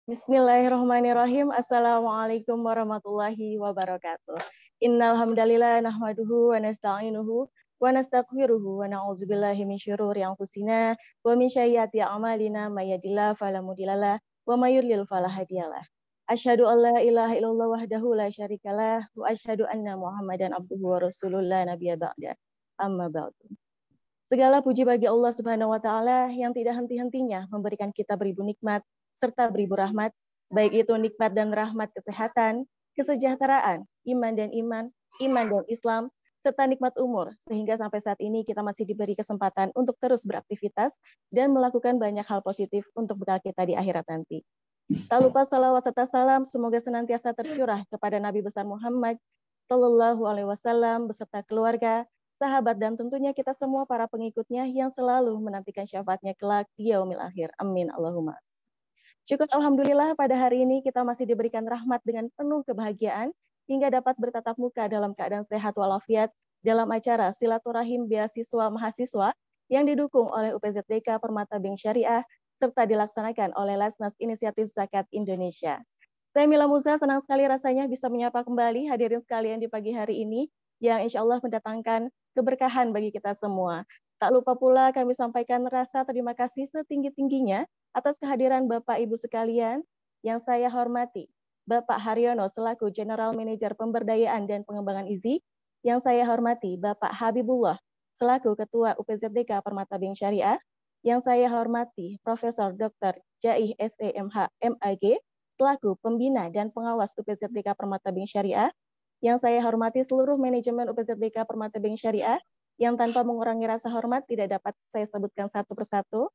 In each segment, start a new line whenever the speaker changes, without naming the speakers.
Bismillahirrahmanirrahim. Assalamualaikum warahmatullahi wabarakatuh. Innal hamdalillah nahmaduhu wa nasta'inuhu wa nastaghfiruhu wa na'udzubillahi min syururi anfusina wa min sayyiati a'malina may yahdihillahu fala mudhillalah wa may yudlil fala hadiyalah. Asyhadu an la ilaha illallah wahdahu la syarikalah wa asyhadu anna Muhammadan abduhu wa rasuluh la nabiyya ba'da. Amma ba'du. Segala puji bagi Allah Subhanahu wa taala yang tidak henti-hentinya memberikan kita beribu nikmat serta beribu rahmat, baik itu nikmat dan rahmat kesehatan, kesejahteraan, iman dan Islam, serta nikmat umur, sehingga sampai saat ini kita masih diberi kesempatan untuk terus beraktivitas dan melakukan banyak hal positif untuk bekal kita di akhirat nanti. Tak lupa salawat serta salam semoga senantiasa tercurah kepada Nabi besar Muhammad Sallallahu Alaihi Wasallam beserta keluarga, sahabat, dan tentunya kita semua para pengikutnya yang selalu menantikan syafaatnya kelak di yaumil akhir. Amin Allahumma. Syukur alhamdulillah pada hari ini kita masih diberikan rahmat dengan penuh kebahagiaan hingga dapat bertatap muka dalam keadaan sehat walafiat dalam acara Silaturahim Beasiswa Mahasiswa yang didukung oleh UPZDK Permata Bank Syariah serta dilaksanakan oleh Lasnas Inisiatif Zakat Indonesia. Saya Mila Musa, senang sekali rasanya bisa menyapa kembali hadirin sekalian di pagi hari ini yang insya Allah mendatangkan keberkahan bagi kita semua. Tak lupa pula kami sampaikan rasa terima kasih setinggi-tingginya atas kehadiran Bapak Ibu sekalian yang saya hormati. Bapak Haryono selaku General Manager Pemberdayaan dan Pengembangan IZI, yang saya hormati Bapak Habibullah selaku Ketua UPZDK Permata Bank Syariah, yang saya hormati Profesor Dr. Jaih SEMH MAG selaku Pembina dan Pengawas UPZDK Permata Bank Syariah, yang saya hormati seluruh manajemen UPZDK Permata Bank Syariah, yang tanpa mengurangi rasa hormat tidak dapat saya sebutkan satu persatu,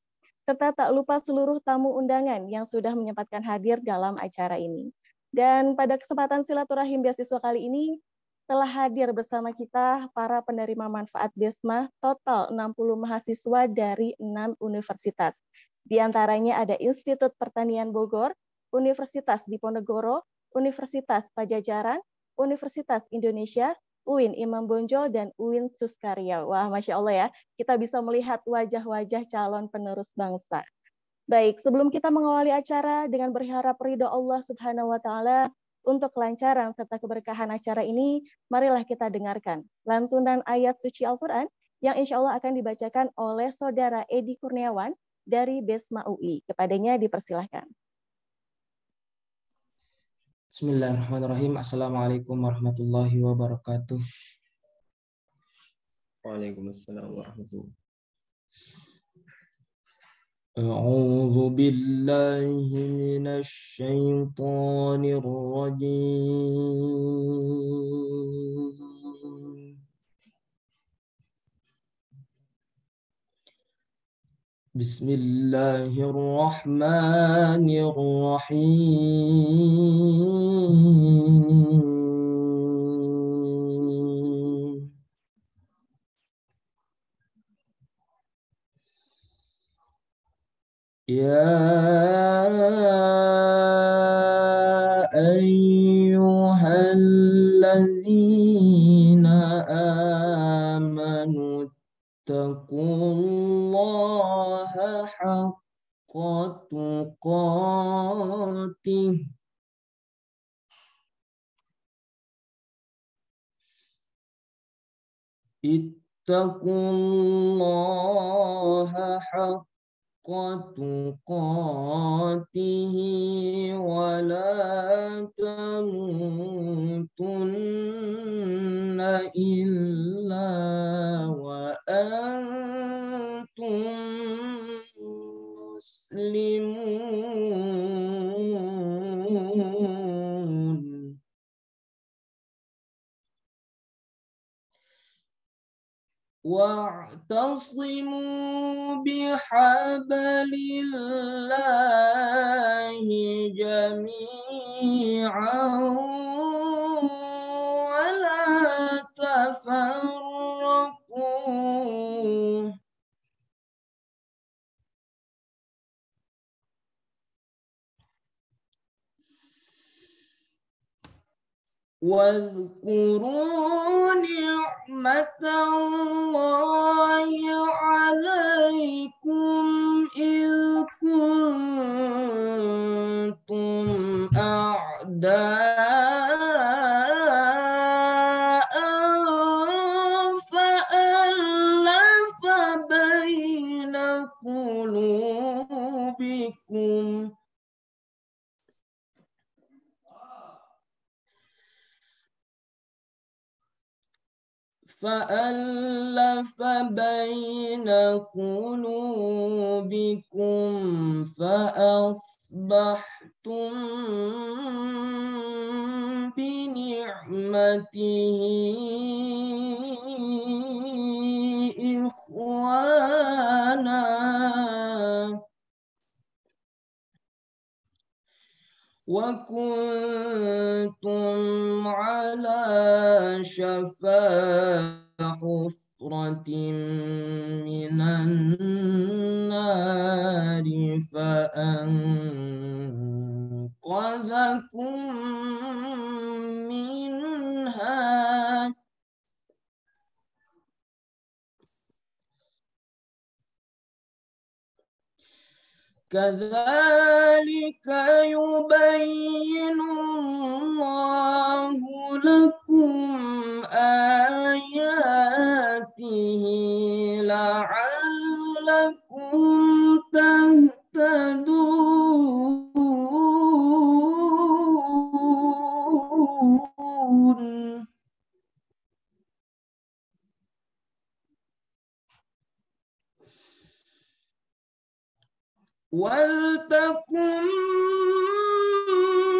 serta tak lupa seluruh tamu undangan yang sudah menyempatkan hadir dalam acara ini. Dan pada kesempatan silaturahim beasiswa kali ini, telah hadir bersama kita para penerima manfaat BESMA total 60 mahasiswa dari 6 universitas. Di antaranya ada Institut Pertanian Bogor, Universitas Diponegoro, Universitas Pajajaran, Universitas Indonesia, UIN Imam Bonjol, dan UIN Suskarya. Wah, Masya Allah ya, kita bisa melihat wajah-wajah calon penerus bangsa. Baik, sebelum kita mengawali acara dengan berharap ridho Allah Subhanahu wa Ta'ala untuk kelancaran serta keberkahan acara ini, marilah kita dengarkan lantunan ayat suci Al-Quran yang insya Allah akan dibacakan oleh Saudara Edi Kurniawan dari BESMA UI. Kepadanya dipersilahkan.
Bismillahirrahmanirrahim. Assalamualaikum warahmatullahi wabarakatuh.
Waalaikumsalam warahmatullahi wabarakatuh.
A'udzu billahi minasy syaithanir rajim. Bismillahirrahmanirrahim. Ya ayyuhalladzina amanu taqullaha haqqa tuqatih ittaqullaha haqqa tuqatihi wa la tamutunna illa wa antum muslimun. Wa'tasimu bihablillahi jami'an wa la tafarraqu. واذكروا نعمة الله عليكم إذ كنتم أعداء فألف بين قلوبكم فأصبحتم بنعمته إخوانا وكنتم على شفا حفرة من النار فأنقذكم منها كذلك يبين الله لكم آياته لعلكم تهتدون. ولتكن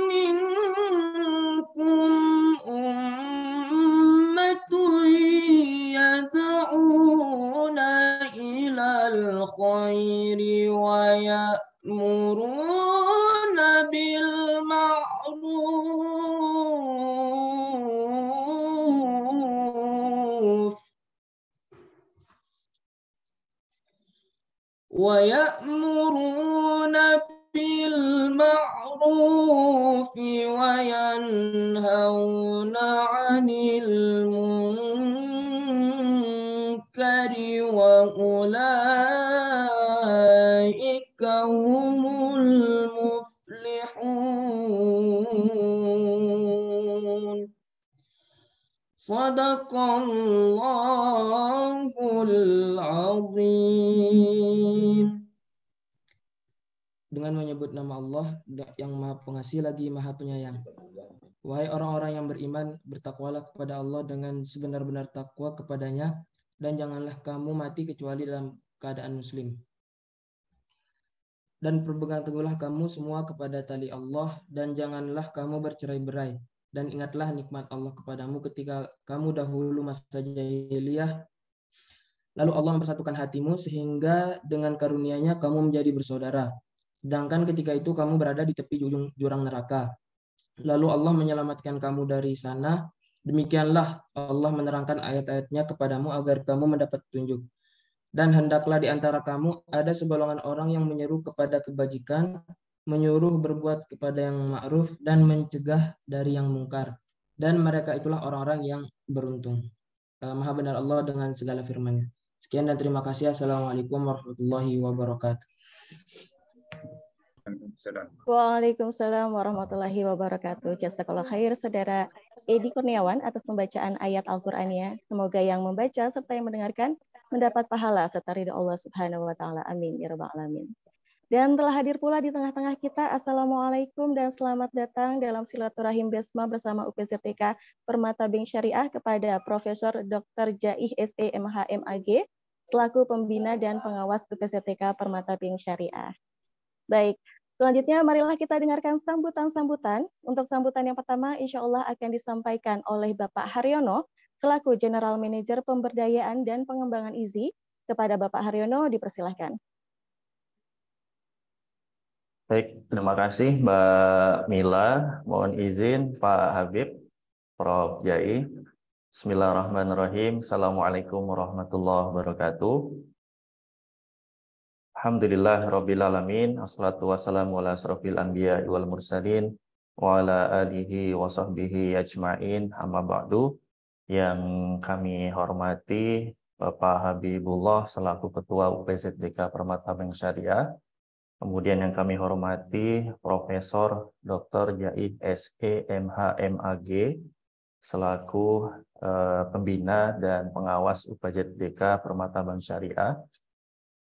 منكم أمة يدعون إلى الخير ويأمرون بالمعروف وينهون عن المنكر وأولئك هم المفلحون. Sadaqallahul azim. Dengan menyebut nama Allah yang Maha Pengasih lagi Maha Penyayang. Wahai orang-orang yang beriman, bertakwalah kepada Allah dengan sebenar-benar takwa kepadanya, dan janganlah kamu mati kecuali dalam keadaan muslim. Dan berpegang teguhlah kamu semua kepada tali Allah, dan janganlah kamu bercerai-berai. Dan ingatlah nikmat Allah kepadamu ketika kamu dahulu masa jahiliyah. Lalu Allah mempersatukan hatimu sehingga dengan karunia-Nya kamu menjadi bersaudara. Sedangkan ketika itu kamu berada di tepi jurang neraka. Lalu Allah menyelamatkan kamu dari sana. Demikianlah Allah menerangkan ayat-ayat-Nya kepadamu agar kamu mendapat petunjuk. Dan hendaklah di antara kamu ada segolongan orang yang menyeru kepada kebajikan, menyuruh berbuat kepada yang ma'ruf, dan mencegah dari yang mungkar. Dan mereka itulah orang-orang yang beruntung. Maha benar Allah dengan segala firman-Nya. Sekian dan terima kasih. Assalamualaikum warahmatullahi wabarakatuh.
Waalaikumsalam warahmatullahi wabarakatuh. Jazakallah khair Saudara Edi Kurniawan atas pembacaan ayat Al-Qur'annya. Semoga yang membaca serta yang mendengarkan mendapat pahala serta ridha Allah Subhanahu wa taala. Amin ya rabbal alamin. Dan telah hadir pula di tengah-tengah kita. Assalamualaikum dan selamat datang dalam silaturahim Besma bersama UPZTK Permata Bank Syariah kepada Profesor Dr. Jaih SE MH MAG selaku pembina dan pengawas UPZTK Permata Bank Syariah. Baik, selanjutnya marilah kita dengarkan sambutan-sambutan. Untuk sambutan yang pertama insya Allah akan disampaikan oleh Bapak Haryono selaku General Manager Pemberdayaan dan Pengembangan IZI. Kepada Bapak Haryono dipersilahkan.
Baik, terima kasih Mbak Mila. Mohon izin Pak Habib, Prof. Jaih. Bismillahirrahmanirrahim. Assalamualaikum warahmatullahi wabarakatuh. Alhamdulillah Rabbil Alamin. Assalatu wassalamu ala asrofil anbiya wal mursalin wa ala alihi wa sahbihi ajma'in. Amma ba'du. Yang kami hormati Bapak Habibullah selaku Ketua UPZTK Permata Bank Syariah, Kemudian yang kami hormati Profesor Dr. Jai SE MH MAG selaku pembina dan pengawas UPJTK Permata Bank Syariah.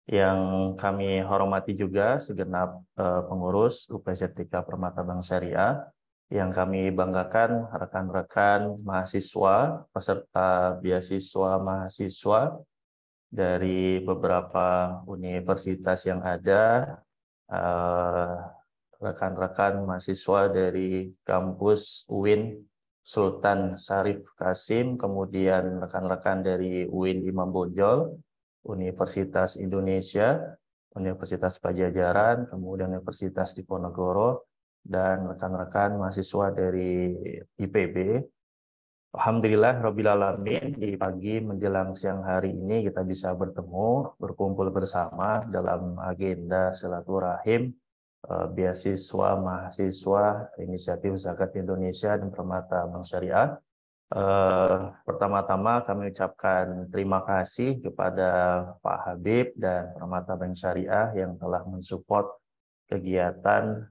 Yang kami hormati juga segenap pengurus UPJTK Permata Bank Syariah. Yang kami banggakan rekan-rekan mahasiswa peserta beasiswa mahasiswa dari beberapa universitas yang ada, rekan-rekan mahasiswa dari kampus UIN Sultan Syarif Kasim, kemudian rekan-rekan dari UIN Imam Bonjol, Universitas Indonesia, Universitas Pajajaran, kemudian Universitas Diponegoro, dan rekan-rekan mahasiswa dari IPB. Alhamdulillah Rabbil Alamin, di pagi menjelang siang hari ini kita bisa bertemu, berkumpul bersama dalam agenda silaturahim beasiswa mahasiswa Inisiatif Zakat Indonesia dan Permata Bank Syariah. Pertama-tama kami ucapkan terima kasih kepada Pak Habib dan Permata Bank Syariah yang telah mensupport kegiatan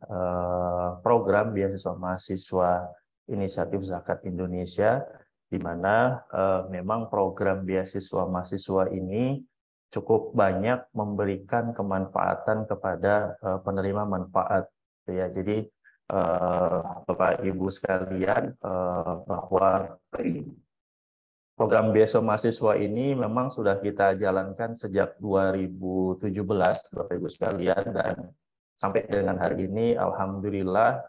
program beasiswa mahasiswa Inisiatif Zakat Indonesia, di mana memang program beasiswa mahasiswa ini cukup banyak memberikan kemanfaatan kepada penerima manfaat. Ya, jadi Bapak Ibu sekalian, bahwa program beasiswa mahasiswa ini memang sudah kita jalankan sejak 2017, Bapak Ibu sekalian, dan sampai dengan hari ini, alhamdulillah,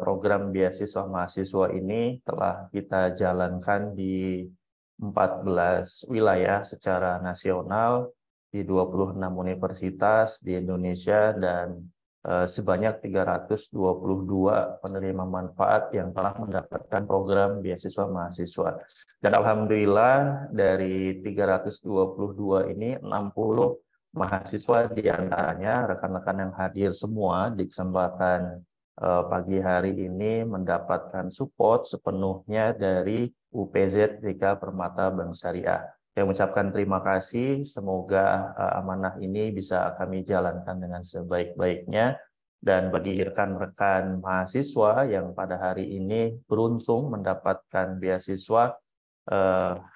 program beasiswa mahasiswa ini telah kita jalankan di 14 wilayah secara nasional, di 26 universitas di Indonesia, dan sebanyak 322 penerima manfaat yang telah mendapatkan program beasiswa mahasiswa. Dan alhamdulillah dari 322 ini 60 mahasiswa diantaranya rekan-rekan yang hadir semua di kesempatan pagi hari ini mendapatkan support sepenuhnya dari UPJTK Permata Bank Syariah. Saya mengucapkan terima kasih, semoga amanah ini bisa kami jalankan dengan sebaik-baiknya. Dan bagi rekan-rekan mahasiswa yang pada hari ini beruntung mendapatkan beasiswa,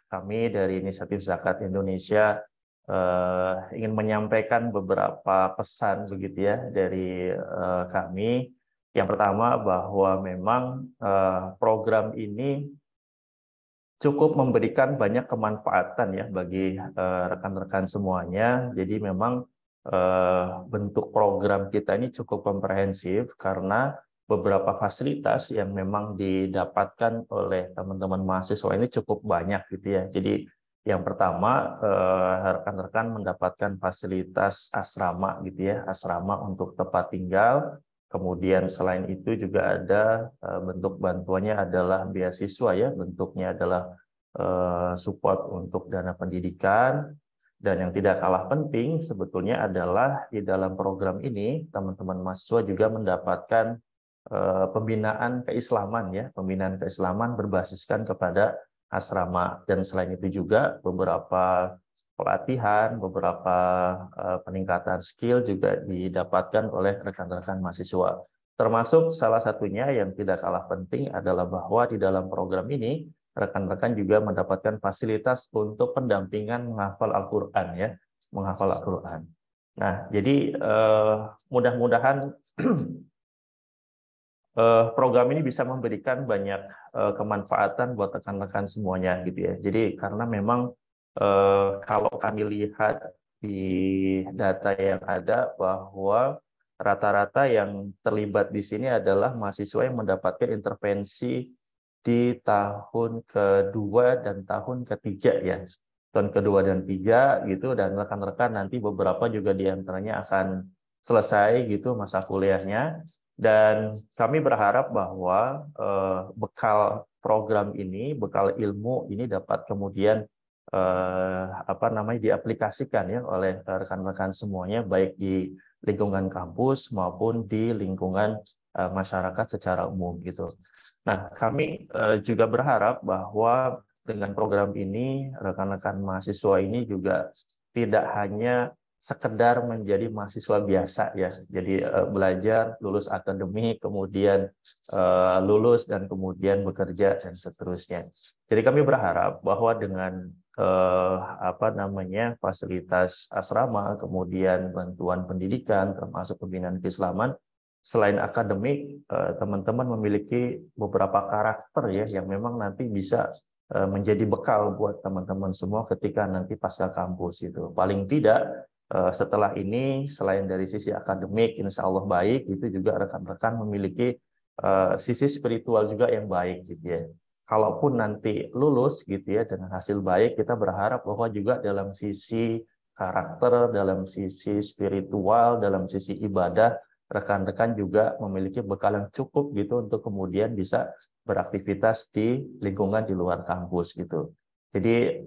kami dari Inisiatif Zakat Indonesia ingin menyampaikan beberapa pesan begitu ya dari kami. Yang pertama, bahwa memang program ini cukup memberikan banyak kemanfaatan ya bagi rekan-rekan semuanya. Jadi memang bentuk program kita ini cukup komprehensif karena beberapa fasilitas yang memang didapatkan oleh teman-teman mahasiswa ini cukup banyak gitu ya. Jadi yang pertama, rekan-rekan mendapatkan fasilitas asrama gitu ya, asrama untuk tempat tinggal. Kemudian selain itu juga ada bentuk bantuannya adalah beasiswa ya, bentuknya adalah support untuk dana pendidikan. Dan yang tidak kalah penting sebetulnya adalah di dalam program ini teman-teman mahasiswa juga mendapatkan pembinaan keislaman ya, pembinaan keislaman berbasiskan kepada asrama. Dan selain itu juga beberapa pelatihan, beberapa peningkatan skill juga didapatkan oleh rekan-rekan mahasiswa. Termasuk salah satunya yang tidak kalah penting adalah bahwa di dalam program ini rekan-rekan juga mendapatkan fasilitas untuk pendampingan menghafal Al-Quran ya, menghafal Al-Quran. Nah, jadi mudah-mudahan program ini bisa memberikan banyak kemanfaatan buat rekan-rekan semuanya gitu ya. Jadi karena memang kalau kami lihat di data yang ada bahwa rata-rata yang terlibat di sini adalah mahasiswa yang mendapatkan intervensi di tahun kedua dan tahun ketiga ya. Tahun kedua dan tiga gitu, dan rekan-rekan nanti beberapa juga diantaranya akan selesai gitu masa kuliahnya. Dan kami berharap bahwa bekal program ini, bekal ilmu ini dapat kemudian diaplikasikan ya oleh rekan-rekan semuanya, baik di lingkungan kampus maupun di lingkungan masyarakat secara umum gitu. Nah, kami juga berharap bahwa dengan program ini rekan-rekan mahasiswa ini juga tidak hanya sekedar menjadi mahasiswa biasa ya. Jadi belajar, lulus akademik, kemudian lulus dan kemudian bekerja dan seterusnya. Jadi kami berharap bahwa dengan fasilitas asrama, kemudian bantuan pendidikan, termasuk pembinaan keislaman, selain akademik, teman-teman memiliki beberapa karakter ya yang memang nanti bisa menjadi bekal buat teman-teman semua ketika nanti pasca kampus itu. Paling tidak setelah ini selain dari sisi akademik insya Allah baik, itu juga rekan-rekan memiliki sisi spiritual juga yang baik gitu ya. Kalaupun nanti lulus gitu ya dengan hasil baik, kita berharap bahwa juga dalam sisi karakter, dalam sisi spiritual, dalam sisi ibadah, rekan-rekan juga memiliki bekal yang cukup gitu untuk kemudian bisa beraktivitas di lingkungan di luar kampus gitu. Jadi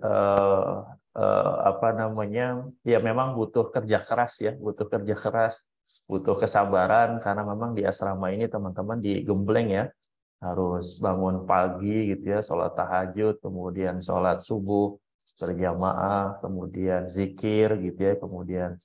ya memang butuh kerja keras ya, butuh kesabaran karena memang di asrama ini teman-teman digembleng ya, harus bangun pagi gitu ya, sholat tahajud, kemudian sholat subuh berjamaah, kemudian zikir gitu ya, kemudian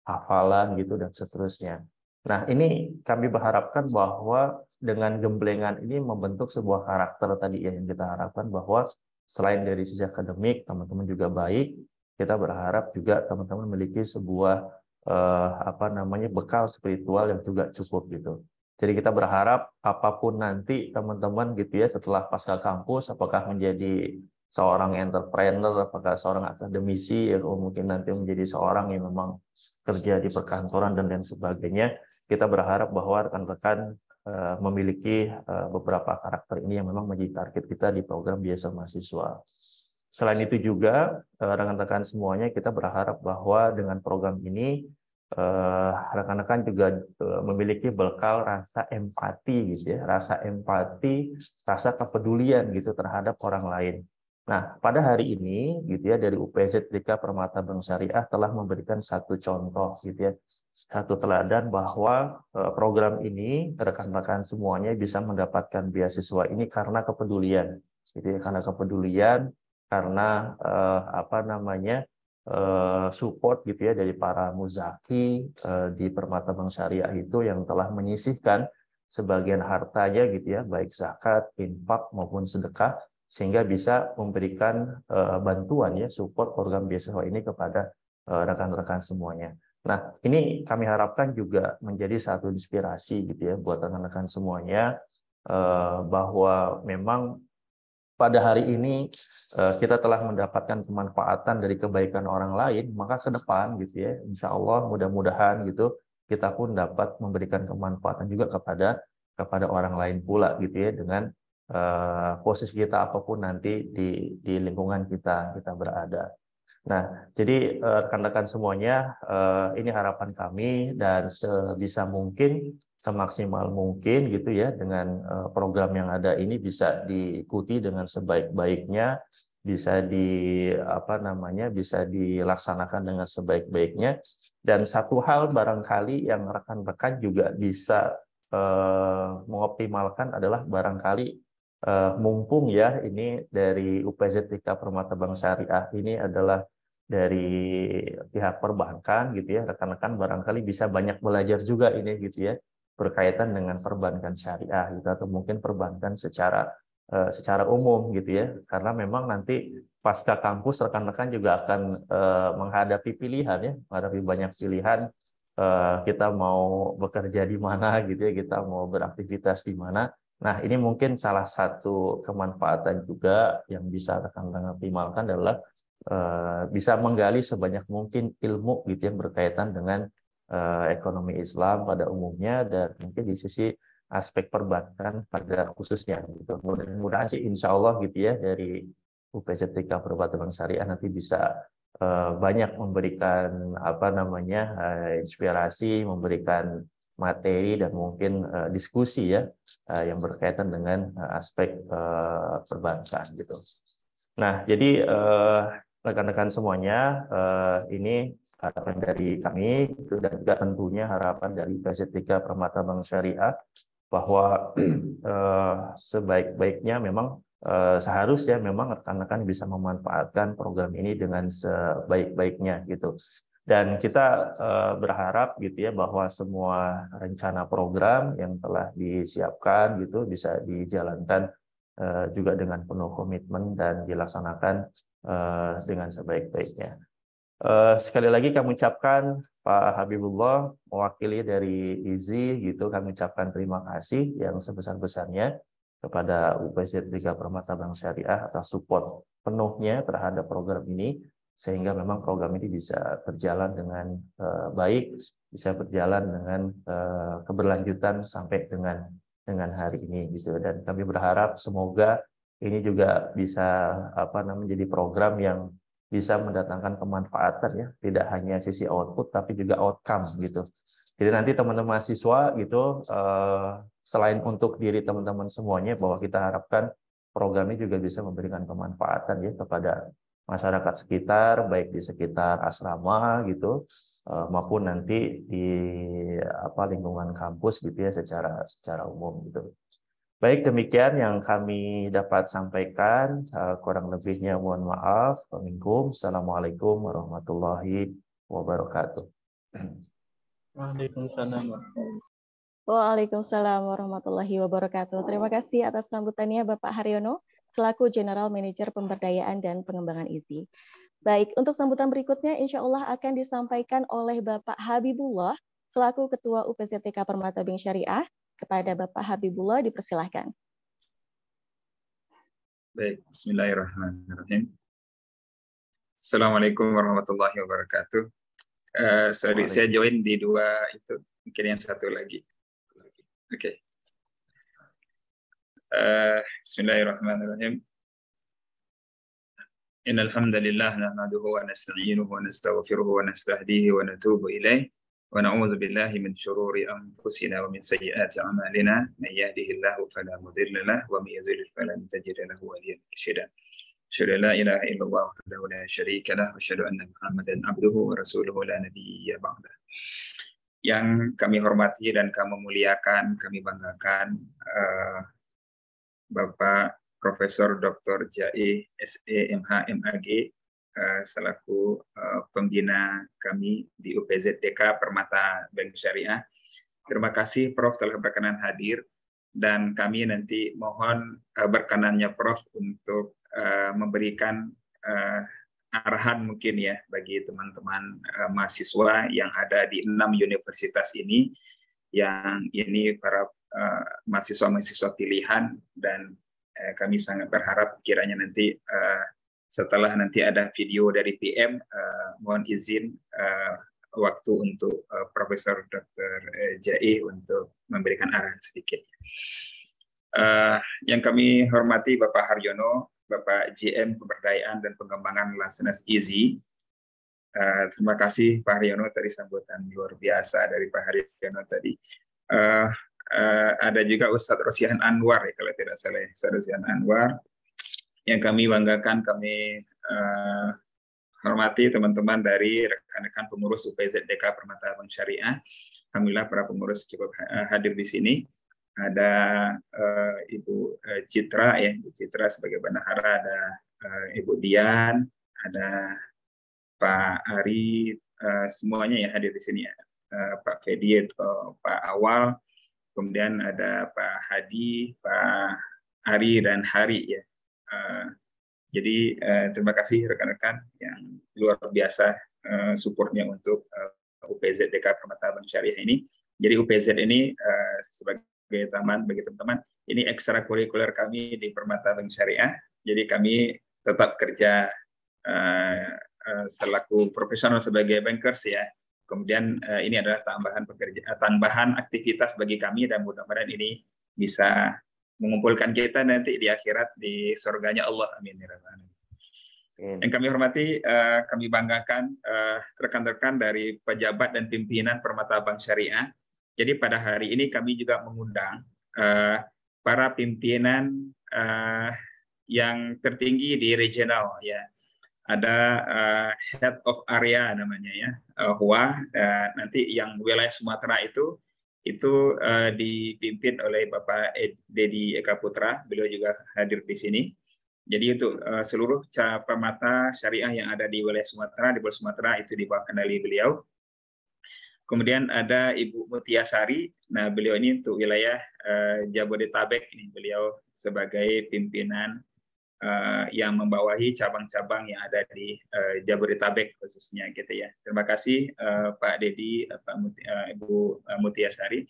hafalan gitu dan seterusnya. Nah, ini kami berharapkan bahwa dengan gemblengan ini membentuk sebuah karakter tadi ya, yang kita harapkan bahwa selain dari sisi akademik, teman-teman juga baik, kita berharap juga teman-teman memiliki sebuah bekal spiritual yang juga cukup gitu. Jadi kita berharap apapun nanti teman-teman gitu ya setelah pasca kampus, apakah menjadi seorang entrepreneur, apakah seorang akademisi, atau mungkin nanti menjadi seorang yang memang kerja di perkantoran dan lain sebagainya, kita berharap bahwa rekan-rekan memiliki beberapa karakter ini yang memang menjadi target kita di program Biasa Mahasiswa. Selain itu juga, rekan-rekan semuanya kita berharap bahwa dengan program ini, rekan-rekan juga memiliki bekal rasa empati gitu ya, rasa empati, rasa kepedulian gitu terhadap orang lain. Nah, pada hari ini gitu ya dari UPZ TK Permata Bank Syariah telah memberikan satu contoh gitu ya, satu teladan bahwa program ini rekan-rekan semuanya bisa mendapatkan beasiswa ini karena kepedulian, gitu ya, karena kepedulian, karena support gitu ya dari para muzaki di Permata Bank Syariah itu yang telah menyisihkan sebagian hartanya gitu ya, baik zakat, infak maupun sedekah, sehingga bisa memberikan bantuan ya, support program beasiswa ini kepada rekan-rekan semuanya. Nah, ini kami harapkan juga menjadi satu inspirasi gitu ya buat rekan-rekan semuanya, bahwa memang pada hari ini kita telah mendapatkan kemanfaatan dari kebaikan orang lain, maka ke depan gitu ya, insya Allah mudah-mudahan gitu kita pun dapat memberikan kemanfaatan juga kepada orang lain pula gitu ya, dengan posisi kita apapun nanti di lingkungan kita berada. Nah, jadi rekan-rekan semuanya, ini harapan kami, dan sebisa mungkin, semaksimal mungkin gitu ya, dengan program yang ada ini bisa diikuti dengan sebaik-baiknya, bisa bisa dilaksanakan dengan sebaik-baiknya. Dan satu hal barangkali yang rekan-rekan juga bisa mengoptimalkan adalah barangkali mumpung ya ini dari UPZ TK Permata Bank Syariah ini adalah dari pihak perbankan gitu ya, rekan-rekan barangkali bisa banyak belajar juga ini gitu ya, berkaitan dengan perbankan syariah gitu, atau mungkin perbankan secara umum gitu ya, karena memang nanti pasca kampus rekan-rekan juga akan menghadapi pilihan ya, menghadapi banyak pilihan, kita mau bekerja di mana gitu ya, kita mau beraktivitas di mana. Nah, ini mungkin salah satu kemanfaatan juga yang bisa rekan-rekan optimalkan adalah bisa menggali sebanyak mungkin ilmu gitu yang berkaitan dengan ekonomi Islam pada umumnya, dan mungkin di sisi aspek perbankan pada khususnya gitu. Mudah-mudahan sih insya Allah gitu ya dari UPZ TK Permata Bank Syariah nanti bisa banyak memberikan inspirasi, memberikan materi dan mungkin diskusi ya yang berkaitan dengan aspek perbankan gitu. Nah, jadi rekan-rekan semuanya, ini harapan dari kami gitu, dan juga tentunya harapan dari UPZ Permata Bank Syariah bahwa sebaik-baiknya memang seharusnya memang rekan-rekan bisa memanfaatkan program ini dengan sebaik-baiknya gitu. Dan kita berharap gitu ya bahwa semua rencana program yang telah disiapkan gitu bisa dijalankan juga dengan penuh komitmen dan dilaksanakan dengan sebaik-baiknya. Sekali lagi kami ucapkan Pak Habibullah mewakili dari IZI gitu, kami ucapkan terima kasih yang sebesar-besarnya kepada UPZ 3 Permata Bank Syariah atas support penuhnya terhadap program ini, sehingga memang program ini bisa berjalan dengan baik, bisa berjalan dengan keberlanjutan sampai dengan hari ini gitu. Dan kami berharap semoga ini juga bisa menjadi program yang bisa mendatangkan kemanfaatan ya, tidak hanya sisi output tapi juga outcome gitu. Jadi nanti teman-teman mahasiswa gitu selain untuk diri teman-teman semuanya, bahwa kita harapkan program ini juga bisa memberikan kemanfaatan ya kepada masyarakat sekitar, baik di sekitar asrama gitu maupun nanti di lingkungan kampus gitu ya secara umum gitu. Baik, demikian yang kami dapat sampaikan. Kurang lebihnya mohon maaf. Assalamualaikum warahmatullahi wabarakatuh.
Waalaikumsalam warahmatullahi wabarakatuh. Terima kasih atas sambutannya Bapak Haryono, selaku General Manager Pemberdayaan dan Pengembangan IZI. Baik, untuk sambutan berikutnya insya Allah akan disampaikan oleh Bapak Habibullah, selaku Ketua UPZTK Permata Bank Syariah. Kepada Bapak Habibullah dipersilahkan.
Baik, bismillahirrahmanirrahim. Assalamualaikum warahmatullahi wabarakatuh. Saya join di dua itu, mungkin yang satu lagi. Oke. Bismillahirrahmanirrahim. Innal hamdalillah nahmaduhu wa nasta'inuhu wa nastaghfiruhu wa nastahdihi wa natubu ilaih. ونعوذ بالله من شرور أنفسنا ومن سيئات أعمالنا من يهده الله فلا مضل له ومن يضلل فلن تجد له وليا مرشدا أشهد أن لا إله إلا الله وحده لا شريك له وأشهد أن محمدا عبده ورسوله لا نبي بعده. Yang kami hormati dan kami muliakan, kami banggakan Bapak Profesor Dr. Jaih SE MH MAG selaku pembina kami di UPZTK Permata Bank Syariah. Terima kasih Prof telah berkenan hadir, dan kami nanti mohon berkenannya Prof untuk memberikan arahan mungkin ya bagi teman-teman mahasiswa yang ada di 6 universitas ini, yang ini para mahasiswa-mahasiswa pilihan, dan kami sangat berharap kiranya nanti setelah nanti ada video dari PM, mohon izin waktu untuk Profesor Dr. Jaih untuk memberikan arahan sedikit. Yang kami hormati Bapak Haryono, Bapak GM Pemberdayaan dan Pengembangan Lasnas IZI. Terima kasih Pak Haryono, tadi sambutan luar biasa dari Pak Haryono tadi. Ada juga Ustadz Rosihan Anwar ya, kalau tidak salah, Ustadz Rosihan Anwar. Yang kami banggakan, kami hormati teman-teman dari rekan-rekan pengurus UPZTK Permata Bank Syariah. Alhamdulillah para pengurus cukup hadir di sini. Ada Ibu Citra ya, Ibu Citra sebagai bendahara, ada Ibu Dian, ada Pak Ari, semuanya ya hadir di sini ya. Pak Fedi, Pak Awal, kemudian ada Pak Hadi, Pak Ari dan Hari ya. Jadi terima kasih rekan-rekan yang luar biasa supportnya untuk UPZTK Permata Bank Syariah ini. Jadi UPZ ini sebagai taman bagi teman-teman, ini ekstrakurikuler kami di Permata Bank Syariah. Jadi kami tetap kerja selaku profesional sebagai bankers ya. Kemudian ini adalah tambahan aktivitas bagi kami, dan mudah-mudahan ini bisa mengumpulkan kita nanti di akhirat di surganya Allah. Amin. Yang kami hormati, kami banggakan rekan-rekan dari pejabat dan pimpinan Permata Bank Syariah. Jadi pada hari ini kami juga mengundang para pimpinan yang tertinggi di regional ya. Ada head of area namanya ya, HUA. Nanti yang wilayah Sumatera itu itu dipimpin oleh Bapak Dedi Eka Putra, beliau juga hadir di sini. Jadi untuk seluruh permata syariah yang ada di wilayah Sumatera, di Pulau Sumatera itu di bawah kendali beliau. Kemudian ada Ibu Mutia Sari, nah beliau ini untuk wilayah Jabodetabek, ini beliau sebagai pimpinan yang membawahi cabang-cabang yang ada di Jabodetabek khususnya gitu ya. Terima kasih Pak Dedi, Ibu Mutia Sari.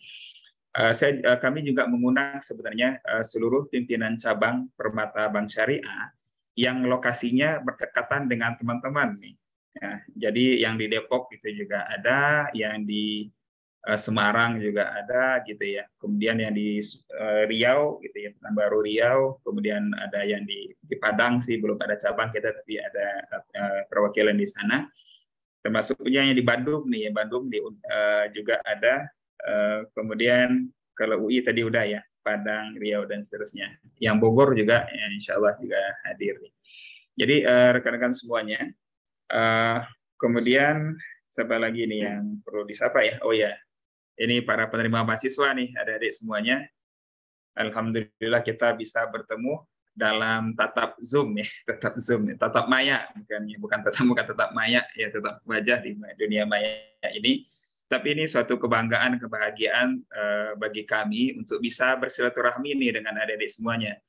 Kami juga mengundang sebenarnya seluruh pimpinan cabang Permata Bank Syariah yang lokasinya berdekatan dengan teman-teman nih. Ya, jadi yang di Depok itu juga ada, yang di Semarang juga ada gitu ya. Kemudian yang di Riau gitu ya, Pekanbaru Riau, kemudian ada yang di Padang sih belum ada cabang kita, tapi ada perwakilan di sana. Termasuk yang di Bandung nih, Bandung juga ada. Kemudian kalau UI tadi udah ya, Padang, Riau dan seterusnya. Yang Bogor juga ya, insya Allah juga hadir. Jadi rekan-rekan semuanya. Kemudian siapa lagi nih yang perlu disapa ya? Oh ya, ini para penerima mahasiswa nih, adik-adik semuanya. Alhamdulillah kita bisa bertemu dalam tatap Zoom ya, tatap Zoom, tatap maya, bukan tatap maya ya, tatap wajah di dunia maya ini. Tapi ini suatu kebanggaan, kebahagiaan bagi kami untuk bisa bersilaturahmi ini dengan adik-adik semuanya.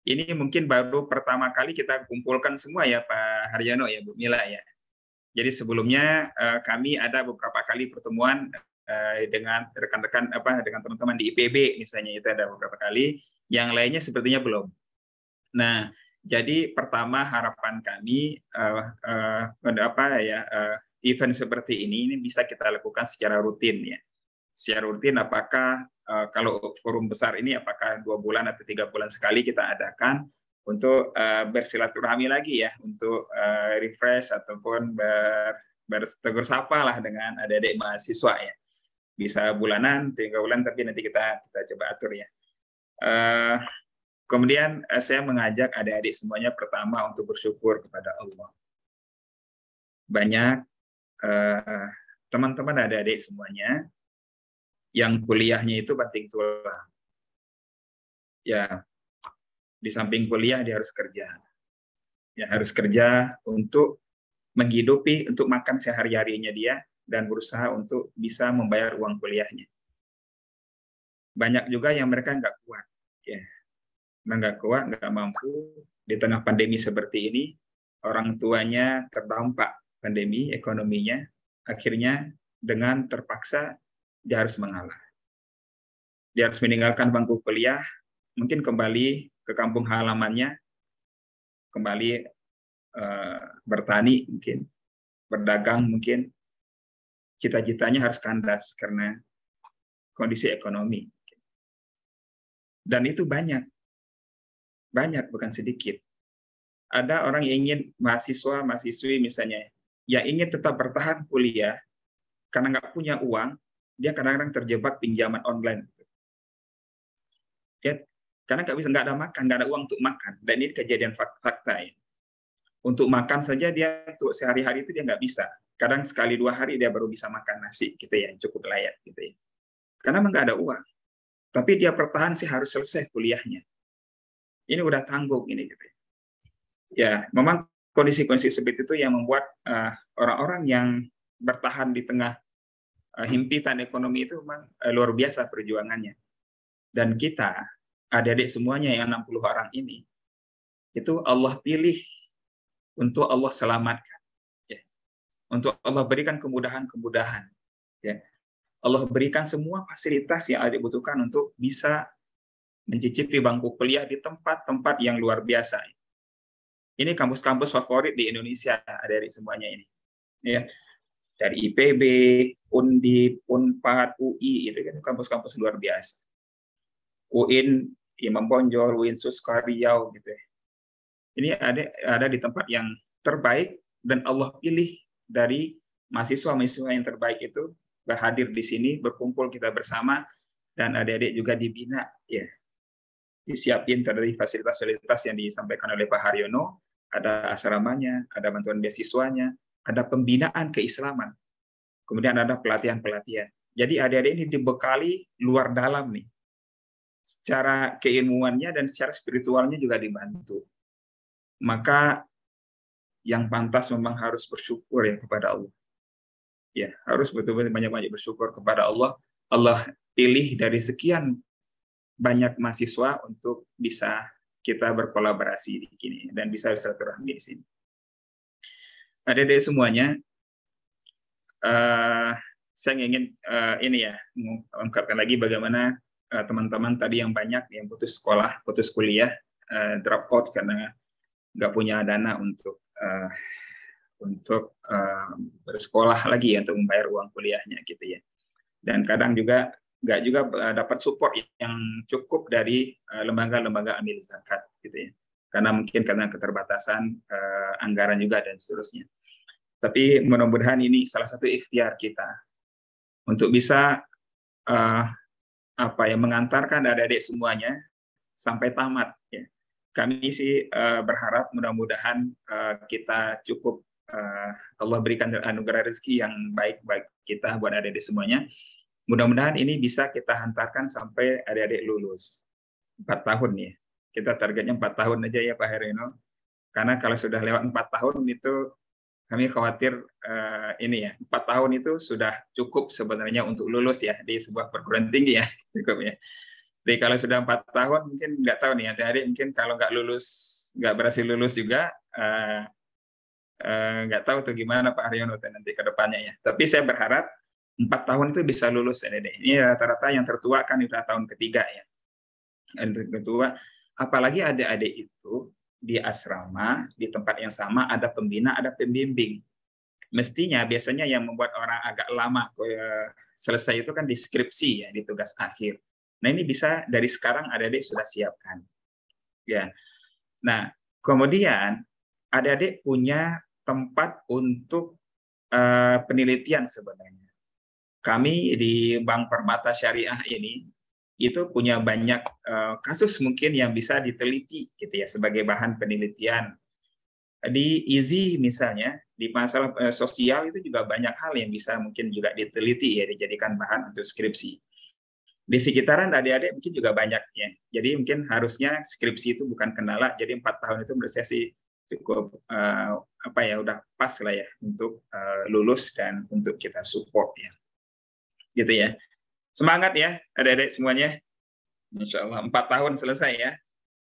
Ini mungkin baru pertama kali kita kumpulkan semua ya Pak Haryono ya Bu Mila ya. Jadi sebelumnya kami ada beberapa kali pertemuan dengan rekan-rekan dengan teman-teman di IPB misalnya, itu ada beberapa kali. Yang lainnya sepertinya belum. Nah, jadi pertama harapan kami event seperti ini bisa kita lakukan secara rutin ya. Secara rutin, apakah kalau forum besar ini apakah 2 bulan atau 3 bulan sekali kita adakan untuk bersilaturahmi lagi ya, untuk refresh ataupun bertegur sapa lah dengan adik-adik mahasiswa ya. Bisa bulanan, 3 bulan, tapi nanti kita coba atur ya. Kemudian saya mengajak adik-adik semuanya pertama untuk bersyukur kepada Allah. Banyak teman-teman adik-adik semuanya yang kuliahnya itu banting tulang. Ya, di samping kuliah dia harus kerja. Ya, harus kerja untuk menghidupi, untuk makan sehari-harinya dia, dan berusaha untuk bisa membayar uang kuliahnya. Banyak juga yang mereka nggak kuat. Ya, nggak kuat, nggak mampu. Di tengah pandemi seperti ini, orang tuanya terdampak pandemi, ekonominya, akhirnya dengan terpaksa dia harus mengalah. Dia harus meninggalkan bangku kuliah, mungkin kembali ke kampung halamannya, kembali bertani mungkin, berdagang mungkin, cita-citanya harus kandas karena kondisi ekonomi. Dan itu banyak bukan sedikit. Ada orang yang ingin mahasiswa-mahasiswi misalnya, yang ingin tetap bertahan kuliah, karena nggak punya uang, dia kadang-kadang terjebak pinjaman online. Ya, karena nggak ada makan, nggak ada uang untuk makan. Dan ini kejadian fakta ya. Untuk makan saja dia untuk sehari-hari itu dia nggak bisa. Kadang sekali 2 hari dia baru bisa makan nasi gitu ya, yang cukup layak gitu ya. Karena memang nggak ada uang. Tapi dia bertahan sih harus selesai kuliahnya. Ini udah tanggung ini gitu ya. Ya, memang kondisi-kondisi seperti itu yang membuat orang-orang yang bertahan di tengah himpitan ekonomi itu memang luar biasa perjuangannya. Dan kita, adik-adik semuanya yang 60 orang ini, itu Allah pilih untuk Allah selamatkan. Ya. Untuk Allah berikan kemudahan-kemudahan. Ya. Allah berikan semua fasilitas yang adik butuhkan untuk bisa mencicipi bangku kuliah di tempat-tempat yang luar biasa. Ini kampus-kampus favorit di Indonesia, adik-adik semuanya ini. Ya. Dari IPB, Undip, Unpad, UI, itu kan kampus-kampus luar biasa. UIN, Imam Bonjol, UIN Suskar, Riau, gitu ya. Ini ada di tempat yang terbaik, dan Allah pilih dari mahasiswa-mahasiswa yang terbaik itu berhadir di sini, berkumpul kita bersama, dan adik-adik juga dibina, ya. Disiapin dari fasilitas-fasilitas yang disampaikan oleh Pak Haryono, ada asramanya, ada bantuan beasiswanya, ada pembinaan keislaman, kemudian ada pelatihan-pelatihan. Jadi adik-adik ini dibekali luar dalam nih. Secara keilmuannya dan secara spiritualnya juga dibantu. Maka yang pantas memang harus bersyukur ya kepada Allah. Ya, harus betul-betul banyak-banyak bersyukur kepada Allah. Allah pilih dari sekian banyak mahasiswa untuk bisa kita berkolaborasi di sini dan bisa bersilaturahmi di sini. Adik-adik semuanya, saya ingin ini ya mengungkapkan lagi bagaimana teman-teman tadi yang banyak yang putus sekolah, putus kuliah, drop out karena nggak punya dana untuk bersekolah lagi ya, untuk membayar uang kuliahnya gitu ya. Dan kadang juga nggak juga dapat support yang cukup dari lembaga-lembaga amil zakat gitu ya. Karena mungkin karena keterbatasan anggaran juga dan seterusnya. Tapi mudah-mudahan ini salah satu ikhtiar kita untuk bisa mengantarkan adik-adik semuanya sampai tamat ya. Kami sih berharap mudah-mudahan kita cukup Allah berikan anugerah rezeki yang baik bagi kita buat adik-adik semuanya. Mudah-mudahan ini bisa kita hantarkan sampai adik-adik lulus 4 tahun ya. Kita targetnya 4 tahun aja ya Pak Herino. Karena kalau sudah lewat 4 tahun itu kami khawatir ini ya, 4 tahun itu sudah cukup sebenarnya untuk lulus ya di sebuah perguruan tinggi ya, cukup ya. Jadi kalau sudah 4 tahun mungkin nggak tahu nih adik-adik, mungkin kalau nggak lulus, nggak berhasil lulus juga nggak tahu tuh gimana Pak Haryono nanti ke depannya ya. Tapi saya berharap 4 tahun itu bisa lulus adik-adik. Ini rata-rata yang tertua kan udah tahun ketiga ya. Yang tertua, apalagi adik-adik itu di asrama, di tempat yang sama ada pembina, ada pembimbing. Mestinya biasanya yang membuat orang agak lama selesai itu kan di skripsi ya, di tugas akhir. Nah ini bisa dari sekarang adik-adik sudah siapkan. Ya. Nah kemudian adik-adik punya tempat untuk penelitian sebenarnya. Kami di Bank Permata Syariah ini itu punya banyak kasus mungkin yang bisa diteliti gitu ya sebagai bahan penelitian. Di IZI misalnya di masalah sosial itu juga banyak hal yang bisa mungkin juga diteliti ya, dijadikan bahan untuk skripsi. Di sekitaran adik-adik mungkin juga banyak ya. Jadi mungkin harusnya skripsi itu bukan kendala. Jadi 4 tahun itu menurut saya sih cukup udah pas lah ya untuk lulus dan untuk kita support ya. Gitu ya. Semangat ya adik-adik semuanya. Insya Allah 4 tahun selesai ya.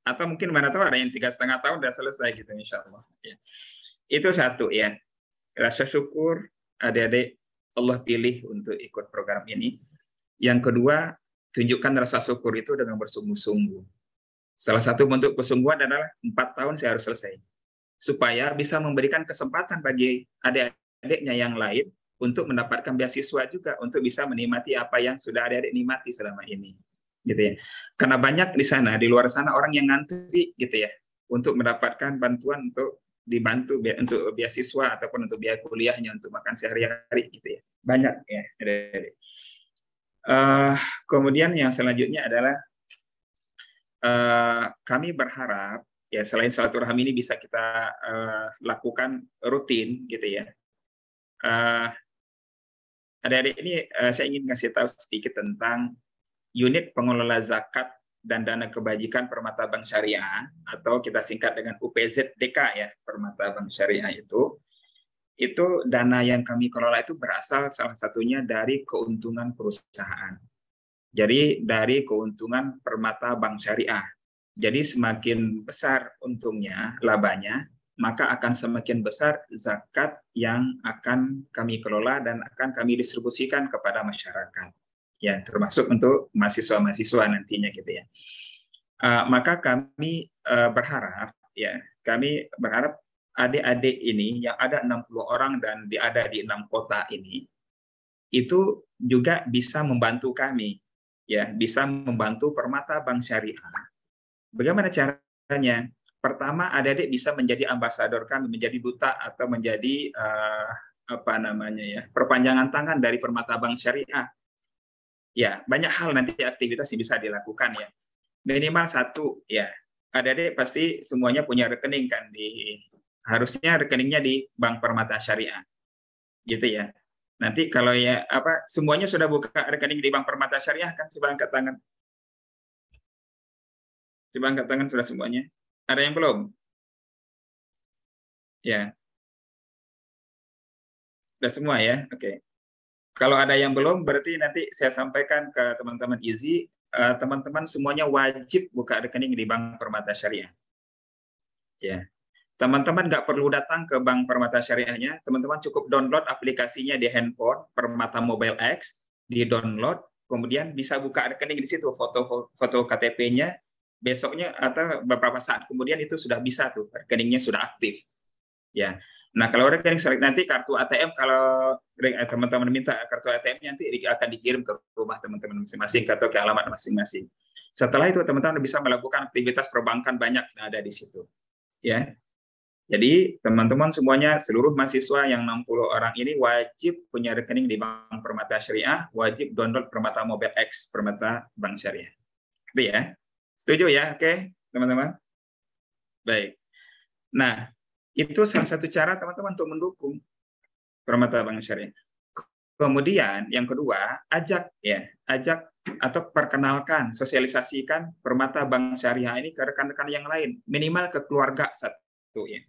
Atau mungkin mana tahu ada yang 3,5 tahun sudah selesai gitu insya Allah. Ya. Itu satu ya. Rasa syukur adik-adik Allah pilih untuk ikut program ini. Yang kedua, tunjukkan rasa syukur itu dengan bersungguh-sungguh. Salah satu bentuk kesungguhan adalah 4 tahun saya harus selesai. Supaya bisa memberikan kesempatan bagi adik-adiknya yang lain untuk mendapatkan beasiswa juga, untuk bisa menikmati apa yang sudah adik-adik nikmati selama ini. Gitu ya. Karena banyak di sana, di luar sana orang yang ngantri gitu ya, untuk mendapatkan bantuan untuk dibantu untuk beasiswa ataupun untuk biaya kuliahnya, untuk makan sehari-hari gitu ya. Banyak ya adik-adik. Kemudian yang selanjutnya adalah kami berharap ya selain silaturahmi ini bisa kita lakukan rutin gitu ya. Adik-adik ini saya ingin kasih tahu sedikit tentang unit pengelola zakat dan dana kebajikan Permata Bank Syariah atau kita singkat dengan UPZDK ya, Permata Bank Syariah itu dana yang kami kelola itu berasal salah satunya dari keuntungan perusahaan. Jadi dari keuntungan Permata Bank Syariah. Jadi semakin besar untungnya, labanya, maka akan semakin besar zakat yang akan kami kelola dan akan kami distribusikan kepada masyarakat. Ya, termasuk untuk mahasiswa-mahasiswa nantinya gitu ya. Maka kami berharap adik-adik ini yang ada 60 orang dan ada di 6 kota ini itu juga bisa membantu kami ya, bisa membantu Permata Bank Syariah. Bagaimana caranya? Pertama, adik-adik bisa menjadi ambasador kami, menjadi duta atau menjadi perpanjangan tangan dari Permata Bank Syariah. Ya, banyak hal nanti aktivitas yang bisa dilakukan ya. Minimal 1 ya. Adik-adik pasti semuanya punya rekening kan, harusnya rekeningnya di Bank Permata Syariah. Gitu ya. Nanti kalau ya semuanya sudah buka rekening di Bank Permata Syariah kan? Coba angkat tangan. Coba angkat tangan sudah semuanya. Ada yang belum? Ya. Sudah semua ya? Oke. Kalau ada yang belum, berarti nanti saya sampaikan ke teman-teman IZI, teman-teman semuanya wajib buka rekening di Bank Permata Syariah. Ya. Teman-teman nggak perlu datang ke Bank Permata Syariahnya, teman-teman cukup download aplikasinya di handphone, Permata Mobile X, di-download, kemudian bisa buka rekening di situ, foto KTP-nya, besoknya atau beberapa saat kemudian itu sudah bisa tuh, rekeningnya sudah aktif. Ya. Nah, kalau rekening nanti kartu ATM, kalau teman-teman minta kartu ATM nanti akan dikirim ke rumah teman-teman masing-masing atau ke alamat masing-masing. Setelah itu teman-teman bisa melakukan aktivitas perbankan banyak yang ada di situ. Ya. Jadi teman-teman semuanya, seluruh mahasiswa yang 60 orang ini wajib punya rekening di Bank Permata Syariah, wajib download Permata Mobile X, Permata Bank Syariah. Gitu ya. Setuju ya? Oke, teman-teman? Baik. Nah, itu salah satu cara teman-teman untuk mendukung Permata Bank Syariah. Kemudian yang kedua, ajak atau perkenalkan, sosialisasikan Permata Bank Syariah ini ke rekan-rekan yang lain, minimal ke keluarga satu ya.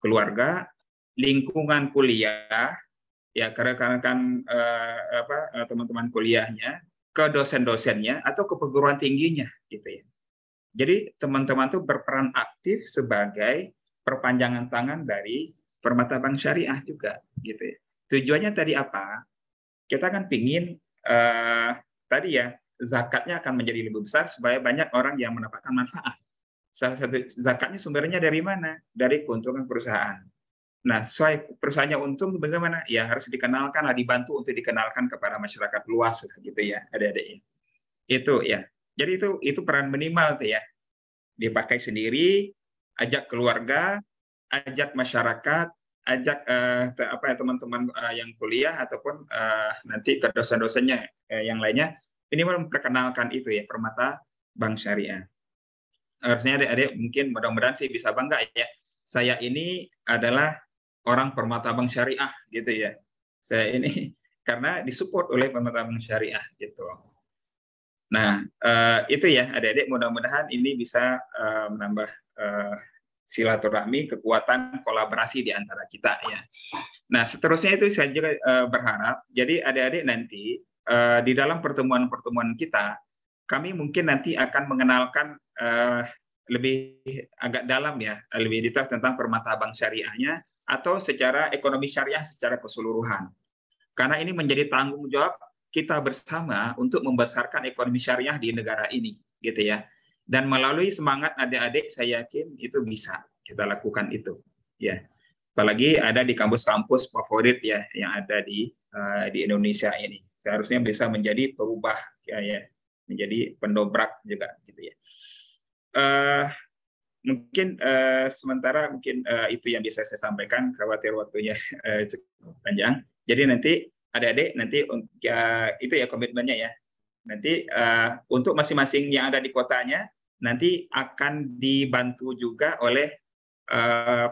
Keluarga, lingkungan kuliah, ya ke rekan-rekan teman-teman kuliahnya, ke dosen-dosennya atau ke perguruan tingginya gitu ya. Jadi teman-teman tuh berperan aktif sebagai perpanjangan tangan dari Permata Bank Syariah juga, gitu ya. Tujuannya tadi apa? Kita kan pingin tadi ya zakatnya akan menjadi lebih besar supaya banyak orang yang mendapatkan manfaat. Salah satu zakatnya sumbernya dari mana? Dari keuntungan perusahaan. Nah, sesuai perusahaannya untung bagaimana? Ya harus dikenalkan, dibantu untuk dikenalkan kepada masyarakat luas, gitu ya, adik-adik. Itu ya. Jadi itu peran minimal tuh ya. Dipakai sendiri, ajak keluarga, ajak masyarakat, ajak teman-teman yang kuliah ataupun nanti ke dosen-dosennya yang lainnya, minimal memperkenalkan itu ya, Permata Bank Syariah. Harusnya adik-adik mungkin mudah-mudahan sih bisa bangga ya. Saya ini adalah orang Permata Bank Syariah gitu ya. Saya ini karena disupport oleh Permata Bank Syariah gitu. Nah, itu ya adik-adik, mudah-mudahan ini bisa menambah silaturahmi, kekuatan kolaborasi di antara kita ya. Nah, seterusnya itu saya juga berharap, jadi adik-adik nanti di dalam pertemuan-pertemuan kita, kami mungkin nanti akan mengenalkan lebih agak dalam ya, lebih detail tentang Permata Bank Syariahnya atau secara ekonomi syariah secara keseluruhan. Karena ini menjadi tanggung jawab kita bersama untuk membesarkan ekonomi syariah di negara ini, gitu ya. Dan melalui semangat adik-adik, saya yakin itu bisa kita lakukan itu, ya. Apalagi ada di kampus-kampus favorit ya yang ada di Indonesia ini. Seharusnya bisa menjadi perubah, ya, menjadi pendobrak juga, gitu ya. Mungkin sementara itu yang bisa saya sampaikan. Khawatir waktunya cukup panjang. Jadi nanti adik-adik nanti itu ya komitmennya ya. Nanti untuk masing-masing yang ada di kotanya nanti akan dibantu juga oleh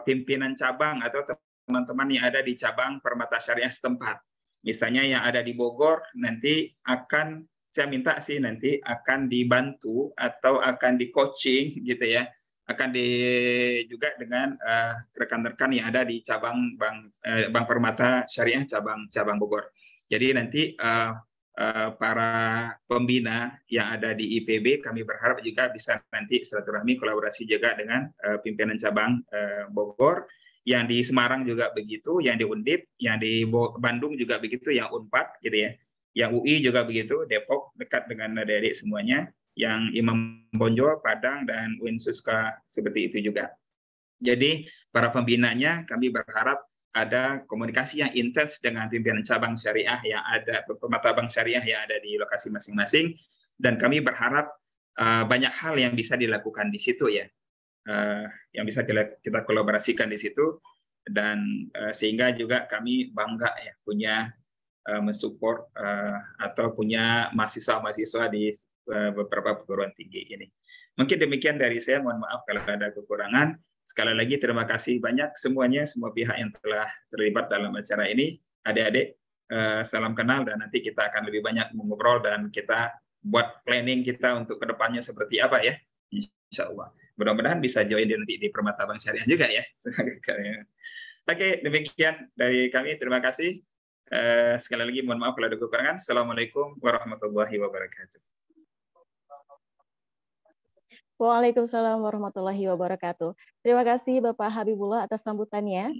pimpinan cabang atau teman-teman yang ada di cabang Permata Syariah setempat. Misalnya yang ada di Bogor nanti akan saya minta sih nanti akan dibantu atau akan di-coaching gitu ya. Akan juga dengan rekan-rekan yang ada di cabang Bank Permata Syariah cabang Bogor. Jadi nanti para pembina yang ada di IPB kami berharap juga bisa nanti silaturahmi kolaborasi juga dengan pimpinan cabang Bogor, yang di Semarang juga begitu, yang di Undip, yang di Bandung juga begitu, yang Unpad gitu ya, yang UI juga begitu, Depok dekat dengan adik-adik semuanya, yang Imam Bonjol, Padang, dan UIN Suska seperti itu juga. Jadi para pembinanya kami berharap ada komunikasi yang intens dengan pimpinan cabang syariah yang ada, Permata Bank Syariah yang ada di lokasi masing-masing, dan kami berharap banyak hal yang bisa dilakukan di situ ya, yang bisa kita kolaborasikan di situ, dan sehingga juga kami bangga ya punya mensupport atau punya mahasiswa-mahasiswa di beberapa perguruan tinggi ini. Mungkin demikian dari saya, mohon maaf kalau ada kekurangan. Sekali lagi terima kasih banyak semuanya, semua pihak yang telah terlibat dalam acara ini. Adik-adik, salam kenal, dan nanti kita akan lebih banyak mengobrol dan kita buat planning kita untuk kedepannya seperti apa ya, insya Allah. Mudah-mudahan bisa join nanti di Permata Bank Syariah juga ya. Oke, demikian dari kami. Terima kasih. Sekali lagi mohon maaf kalau ada kekurangan. Assalamualaikum warahmatullahi wabarakatuh.
Waalaikumsalam warahmatullahi wabarakatuh. Terima kasih Bapak Habibullah atas sambutannya.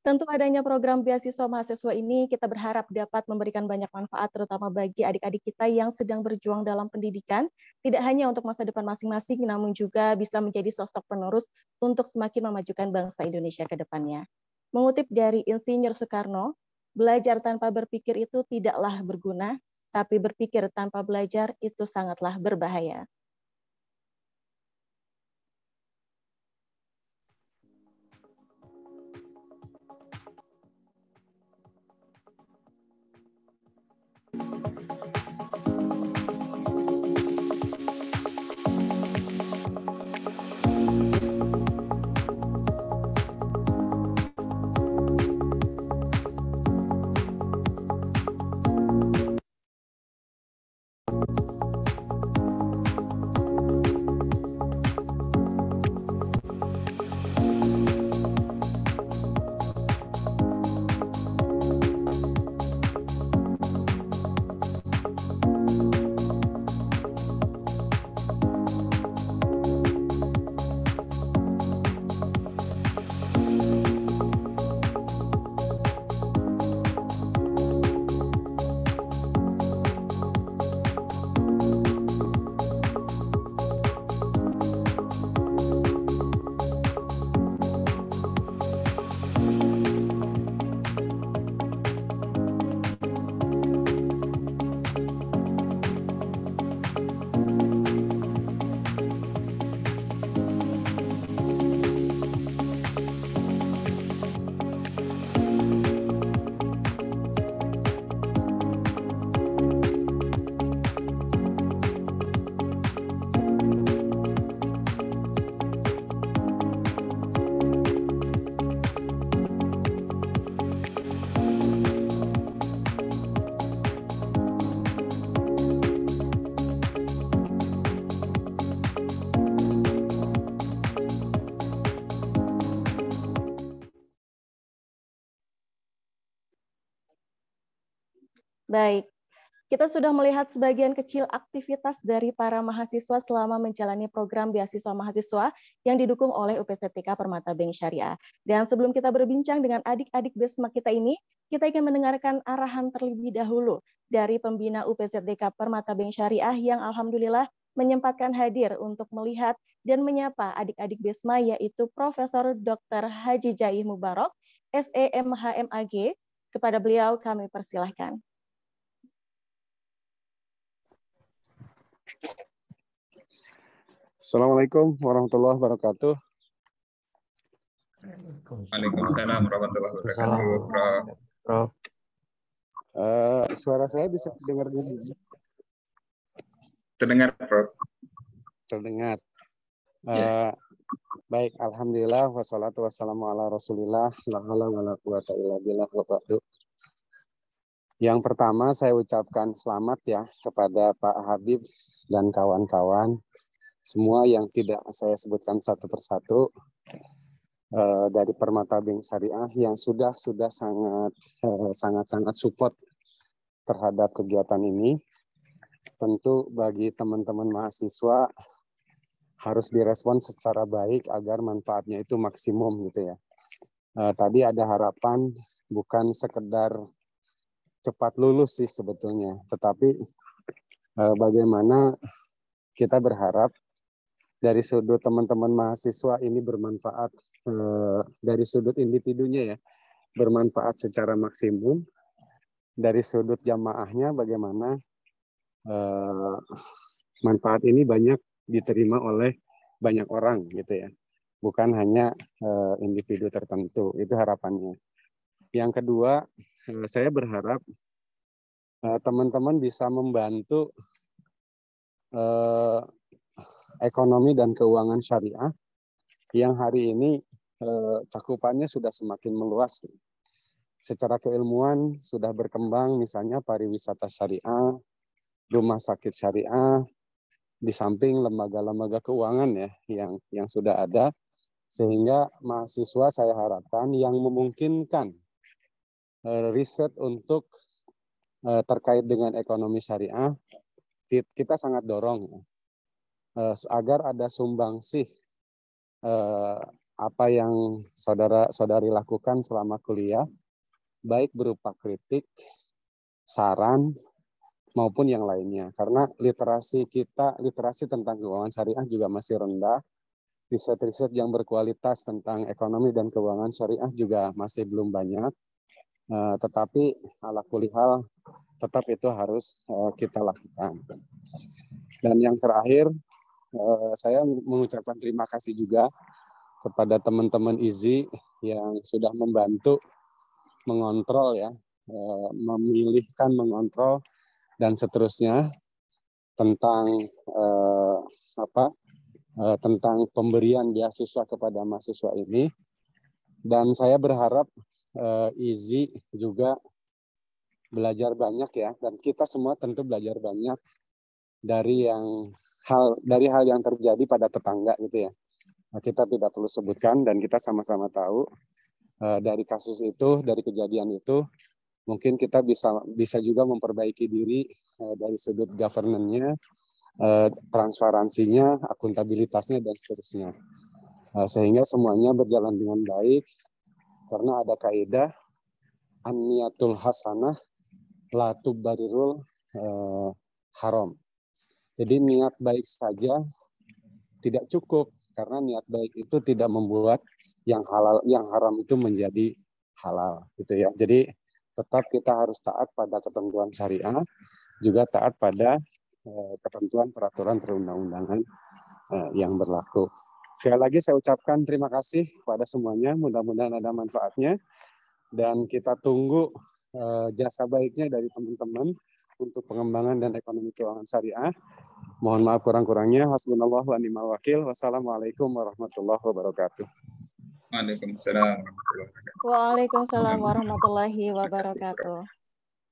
Tentu adanya program beasiswa mahasiswa ini kita berharap dapat memberikan banyak manfaat terutama bagi adik-adik kita yang sedang berjuang dalam pendidikan, tidak hanya untuk masa depan masing-masing namun juga bisa menjadi sosok penerus untuk semakin memajukan bangsa Indonesia ke depannya. Mengutip dari Insinyur Soekarno, belajar tanpa berpikir itu tidaklah berguna, tapi berpikir tanpa belajar itu sangatlah berbahaya. Baik, kita sudah melihat sebagian kecil aktivitas dari para mahasiswa selama menjalani program beasiswa mahasiswa yang didukung oleh UPZTK Permata Bank Syariah. Dan sebelum kita berbincang dengan adik-adik BESMA kita ini, kita ingin mendengarkan arahan terlebih dahulu dari pembina UPZTK Permata Bank Syariah yang alhamdulillah menyempatkan hadir untuk melihat dan menyapa adik-adik BESMA, yaitu Profesor Dr. Haji Jaih Mubarok, SEMHMAG. Kepada beliau kami persilahkan.
Assalamualaikum warahmatullahi wabarakatuh.
Waalaikumsalam warahmatullahi wabarakatuh, Prof.
Suara saya bisa terdengar?
Terdengar, Prof.
Terdengar. Baik, alhamdulillah wassalatu wassalamu ala Rasulillah la haula wala quwata illa billah wa ba'du. Yang pertama saya ucapkan selamat ya kepada Pak Habib dan kawan-kawan semua yang tidak saya sebutkan satu persatu dari Permata Bank Syariah yang sudah sangat support terhadap kegiatan ini. Tentu bagi teman-teman mahasiswa harus direspon secara baik agar manfaatnya itu maksimum gitu ya. Tadi ada harapan bukan sekedar cepat lulus sih sebetulnya, tetapi bagaimana kita berharap dari sudut teman-teman mahasiswa ini bermanfaat, dari sudut individunya ya, bermanfaat secara maksimum. Dari sudut jamaahnya bagaimana manfaat ini banyak diterima oleh banyak orang gitu ya, bukan hanya individu tertentu. Itu harapannya. Yang kedua, saya berharap teman-teman bisa membantu ekonomi dan keuangan syariah yang hari ini cakupannya sudah semakin meluas. secara keilmuan sudah berkembang, misalnya pariwisata syariah, rumah sakit syariah, di samping lembaga-lembaga keuangan ya yang sudah ada, sehingga mahasiswa saya harapkan yang memungkinkan riset untuk terkait dengan ekonomi syariah, kita sangat dorong agar ada sumbangsih apa yang saudara-saudari lakukan selama kuliah, baik berupa kritik, saran, maupun yang lainnya. Karena literasi tentang keuangan syariah juga masih rendah. Riset-riset yang berkualitas tentang ekonomi dan keuangan syariah juga masih belum banyak. Tetapi ala kulli hal tetap itu harus kita lakukan. Dan yang terakhir, saya mengucapkan terima kasih juga kepada teman-teman IZI yang sudah membantu mengontrol ya, memilihkan, mengontrol dan seterusnya tentang tentang pemberian beasiswa kepada mahasiswa ini. Dan saya berharap IZI juga belajar banyak ya, dan kita semua tentu belajar banyak dari hal yang terjadi pada tetangga gitu ya. Kita tidak perlu sebutkan dan kita sama-sama tahu dari kasus itu, dari kejadian itu, mungkin kita bisa juga memperbaiki diri dari sudut governance-nya, transparansinya, akuntabilitasnya, dan seterusnya. Sehingga semuanya berjalan dengan baik, karena ada kaidah an-niyatul hasanah la tubbarirul haram. Jadi niat baik saja tidak cukup, karena niat baik itu tidak membuat yang haram itu menjadi halal gitu ya. Jadi tetap kita harus taat pada ketentuan syariah, juga taat pada ketentuan peraturan perundang-undangan yang berlaku. Sekali lagi saya ucapkan terima kasih kepada semuanya, mudah-mudahan ada manfaatnya, dan kita tunggu jasa baiknya dari teman-teman untuk pengembangan dan ekonomi keuangan syariah. Mohon maaf kurang-kurangnya. Hasbunallah wa ni'mal wakil. Wassalamualaikum warahmatullahi wabarakatuh.
Waalaikumsalam
Waalaikumsalam warahmatullahi
warahmatullahi wabarakatuh.
wabarakatuh.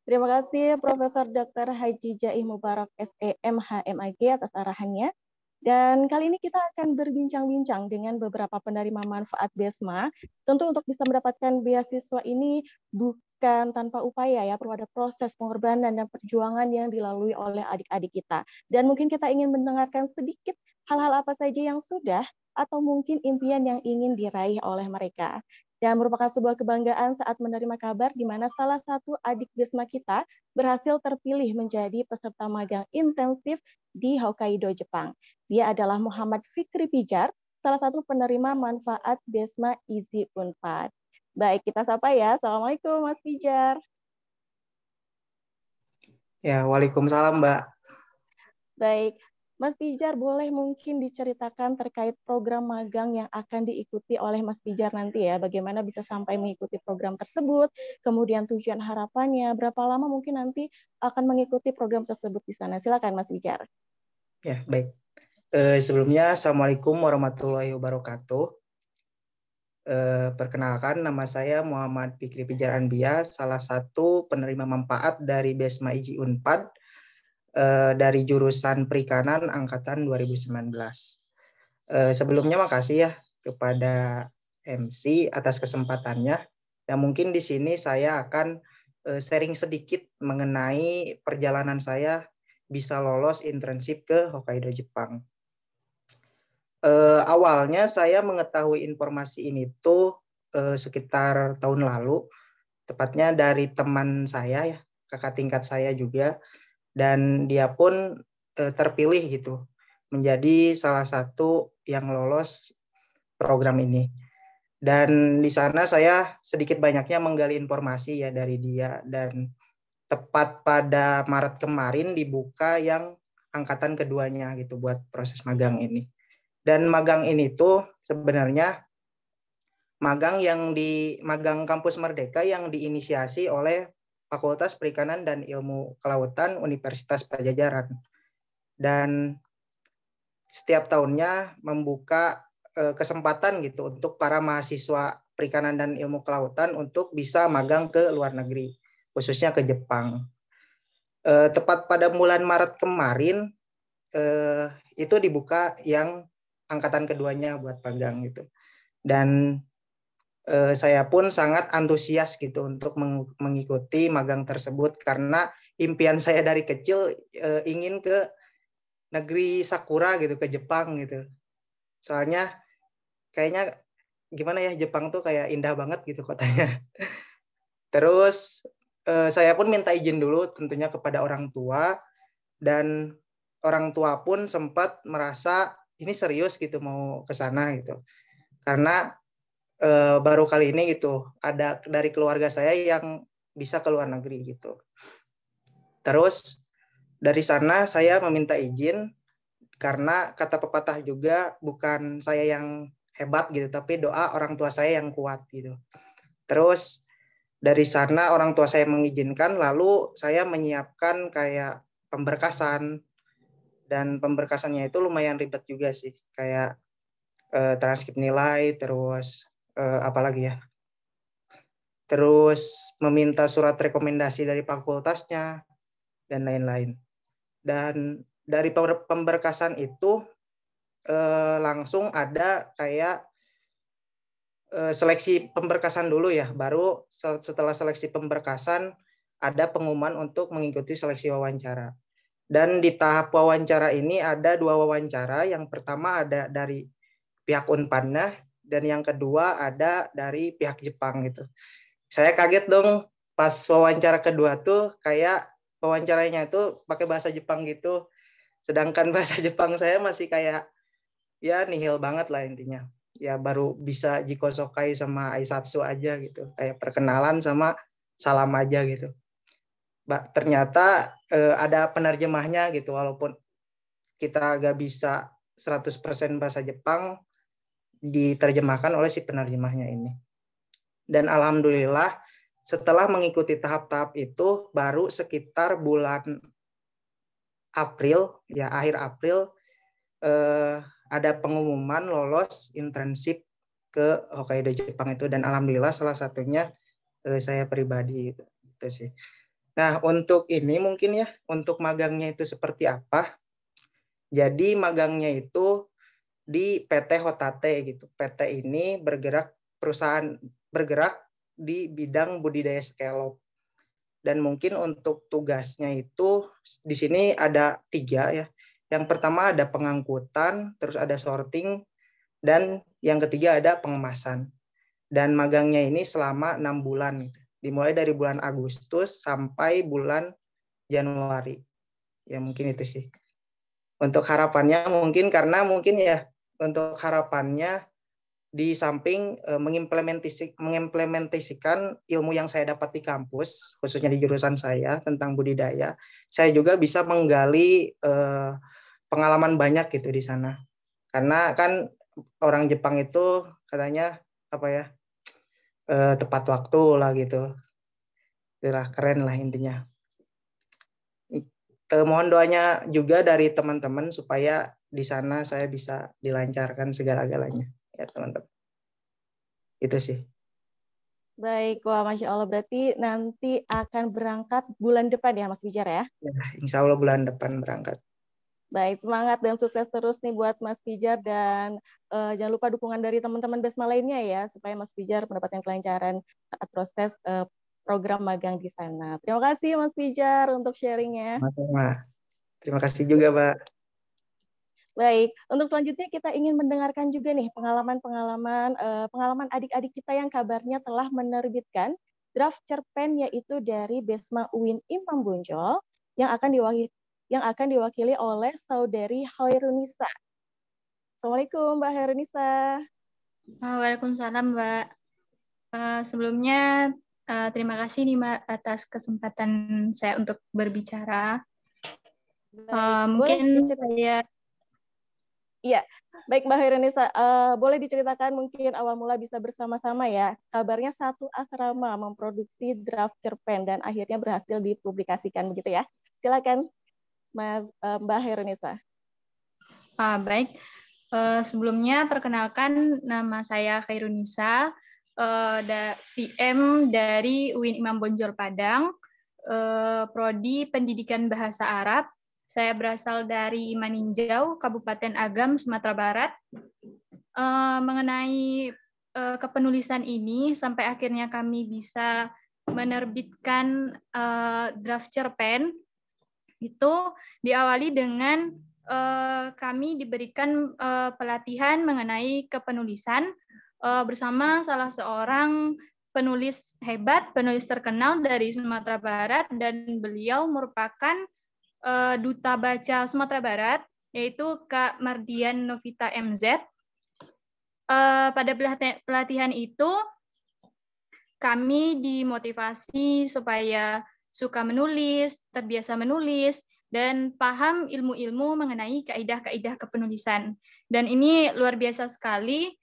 Terima kasih Profesor Dr. Haji Jaih Mubarak SEM HMAG atas arahannya. Dan kali ini kita akan berbincang-bincang dengan beberapa penerima manfaat BESMA. Tentu untuk bisa mendapatkan beasiswa ini bukan tanpa upaya ya, perlu ada proses pengorbanan dan perjuangan yang dilalui oleh adik-adik kita. Dan mungkin kita ingin mendengarkan sedikit hal-hal apa saja yang sudah atau mungkin impian yang ingin diraih oleh mereka. Dan merupakan sebuah kebanggaan saat menerima kabar di mana salah satu adik BESMA kita berhasil terpilih menjadi peserta magang intensif di Hokkaido, Jepang. Dia adalah Muhammad Fikri Pijar, salah satu penerima manfaat BESMA IZI Unpad. Baik, kita sapa ya. Assalamualaikum Mas Pijar.
Ya, waalaikumsalam Mbak.
Baik, Mas Pijar boleh mungkin diceritakan terkait program magang yang akan diikuti oleh Mas Pijar nanti ya, bagaimana bisa sampai mengikuti program tersebut, kemudian tujuan harapannya, berapa lama mungkin nanti akan mengikuti program tersebut di sana. Silakan Mas Pijar.
Ya, baik. Sebelumnya, Assalamualaikum warahmatullahi wabarakatuh. Perkenalkan, nama saya Muhammad Fikri Pijar Anbia, salah satu penerima manfaat dari BESMA IZI Unpad dari jurusan Perikanan Angkatan 2019. Sebelumnya makasih ya kepada MC atas kesempatannya. Dan mungkin di sini saya akan sharing sedikit mengenai perjalanan saya bisa lolos internship ke Hokkaido, Jepang. Awalnya saya mengetahui informasi ini tuh sekitar tahun lalu, tepatnya dari teman saya ya, kakak tingkat saya juga, dan dia pun terpilih gitu menjadi salah satu yang lolos program ini. Dan di sana saya sedikit banyaknya menggali informasi ya dari dia, dan tepat pada Maret kemarin dibuka yang angkatan keduanya gitu buat proses magang ini. Dan magang ini tuh sebenarnya magang kampus Merdeka yang diinisiasi oleh Fakultas Perikanan dan Ilmu Kelautan Universitas Padjadjaran. Dan setiap tahunnya membuka kesempatan gitu untuk para mahasiswa Perikanan dan Ilmu Kelautan untuk bisa magang ke luar negeri, khususnya ke Jepang. Tepat pada bulan Maret kemarin itu dibuka yang angkatan keduanya buat magang gitu. Dan saya pun sangat antusias gitu untuk mengikuti magang tersebut karena impian saya dari kecil ingin ke negeri sakura gitu, ke Jepang gitu. Soalnya kayaknya gimana ya, Jepang tuh kayak indah banget gitu kotanya. Terus saya pun minta izin dulu tentunya kepada orang tua, dan orang tua pun sempat merasa ini serius gitu mau ke sana gitu. Karena baru kali ini gitu ada dari keluarga saya yang bisa ke luar negeri gitu. Terus dari sana saya meminta izin karena kata pepatah juga bukan saya yang hebat gitu, tapi doa orang tua saya yang kuat gitu. Terus dari sana orang tua saya mengizinkan, lalu saya menyiapkan kayak pemberkasan, dan pemberkasannya itu lumayan ribet juga sih, kayak transkrip nilai, terus apalagi ya, terus meminta surat rekomendasi dari fakultasnya dan lain-lain. Dan dari pemberkasan itu langsung ada kayak seleksi pemberkasan dulu ya, baru setelah seleksi pemberkasan ada pengumuman untuk mengikuti seleksi wawancara. Dan di tahap wawancara ini ada 2 wawancara, yang pertama ada dari pihak Unpadnya dan yang kedua ada dari pihak Jepang gitu. Saya kaget dong pas wawancara kedua tuh, kayak wawancaranya itu pakai bahasa Jepang gitu. Sedangkan bahasa Jepang saya masih kayak ya nihil banget lah intinya. Ya baru bisa jiko sokai sama aisatsu aja gitu. Kayak perkenalan sama salam aja gitu. Ternyata ada penerjemahnya gitu, walaupun kita gak bisa 100% bahasa Jepang, diterjemahkan oleh si penerjemahnya ini. Dan alhamdulillah setelah mengikuti tahap-tahap itu, baru sekitar bulan April, ya akhir April, ada pengumuman lolos internship ke Hokkaido Jepang itu, dan alhamdulillah salah satunya saya pribadi itu sih. Nah, untuk ini mungkin ya, untuk magangnya itu seperti apa? Jadi magangnya itu di PT Hotate gitu. PT ini perusahaan bergerak di bidang budidaya scallop. Dan mungkin untuk tugasnya itu di sini ada 3 ya. Yang pertama ada pengangkutan, terus ada sorting, dan yang ketiga ada pengemasan. Dan magangnya ini selama 6 bulan gitu. Dimulai dari bulan Agustus sampai bulan Januari. Ya mungkin itu sih. Untuk harapannya mungkin karena mungkin ya untuk harapannya di samping mengimplementasikan ilmu yang saya dapat di kampus, khususnya di jurusan saya tentang budidaya, saya juga bisa menggali pengalaman banyak gitu di sana. Karena kan orang Jepang itu katanya apa ya, tepat waktu lah gitu. Itulah keren lah intinya. Mohon doanya juga dari teman-teman supaya di sana saya bisa dilancarkan segala-galanya ya teman-teman. Itu sih.
Baik, wah Masya Allah, berarti nanti akan berangkat bulan depan ya Mas Pijar ya?
Ya, insya Allah bulan depan berangkat.
Baik, semangat dan sukses terus nih buat Mas Pijar, dan jangan lupa dukungan dari teman-teman Besma lainnya ya, supaya Mas Pijar mendapatkan kelancaran saat proses program magang di sana. Terima kasih Mas Pijar untuk sharingnya.
Terima kasih juga, Mbak.
Baik, untuk selanjutnya kita ingin mendengarkan juga nih pengalaman adik-adik kita yang kabarnya telah menerbitkan draft cerpen, yaitu dari Besma UIN Imam Bonjol yang akan diwakili oleh saudari Hairunisa. Assalamualaikum Mbak Hairunisa.
Waalaikumsalam Mbak. Sebelumnya terima kasih nih Mbak atas kesempatan saya untuk berbicara. Mungkin saya
Iya, baik Mbak Hairunisa, boleh diceritakan mungkin awal mula bisa bersama-sama ya. Kabarnya satu asrama memproduksi draft cerpen dan akhirnya berhasil dipublikasikan begitu ya. Silakan Mbak Hairunisa.
Baik, sebelumnya perkenalkan nama saya Hairunisa. PM dari UIN Imam Bonjol Padang, Prodi Pendidikan Bahasa Arab. Saya berasal dari Maninjau, Kabupaten Agam, Sumatera Barat. Mengenai kepenulisan ini, sampai akhirnya kami bisa menerbitkan draft cerpen, itu diawali dengan kami diberikan pelatihan mengenai kepenulisan bersama salah seorang penulis hebat, penulis terkenal dari Sumatera Barat, dan beliau merupakan duta baca Sumatera Barat, yaitu Kak Mardian Novita MZ. Pada pelatihan itu, kami dimotivasi supaya suka menulis, terbiasa menulis, dan paham ilmu-ilmu mengenai kaidah-kaidah kepenulisan. Dan ini luar biasa sekali.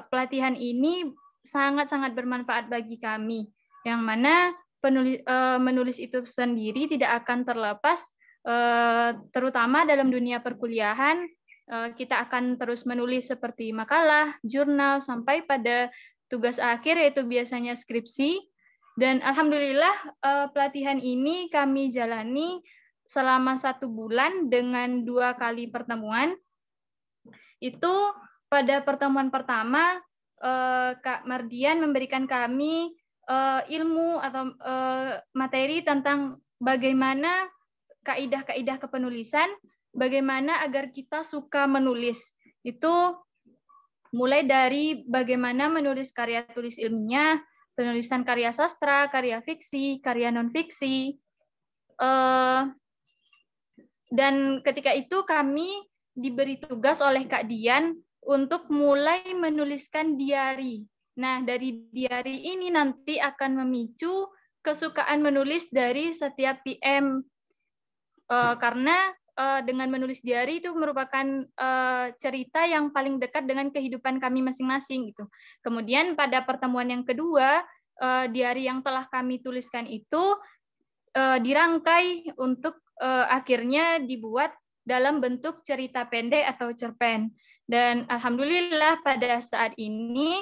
Pelatihan ini sangat-sangat bermanfaat bagi kami, yang mana menulis itu sendiri tidak akan terlepas, terutama dalam dunia perkuliahan. Kita akan terus menulis seperti makalah, jurnal, sampai pada tugas akhir, yaitu biasanya skripsi. Dan alhamdulillah pelatihan ini kami jalani selama 1 bulan dengan 2 kali pertemuan. Itu pada pertemuan pertama, Kak Mardian memberikan kami ilmu atau materi tentang bagaimana kaidah-kaidah kepenulisan, bagaimana agar kita suka menulis. Itu mulai dari bagaimana menulis karya tulis ilmiah, penulisan karya sastra, karya fiksi, karya non-fiksi. Dan ketika itu kami diberi tugas oleh Kak Dian untuk mulai menuliskan diari. Nah, dari diari ini nanti akan memicu kesukaan menulis dari setiap PM. Karena dengan menulis diari itu merupakan cerita yang paling dekat dengan kehidupan kami masing-masing gitu. Kemudian pada pertemuan yang kedua, diari yang telah kami tuliskan itu dirangkai untuk akhirnya dibuat dalam bentuk cerita pendek atau cerpen. Dan alhamdulillah pada saat ini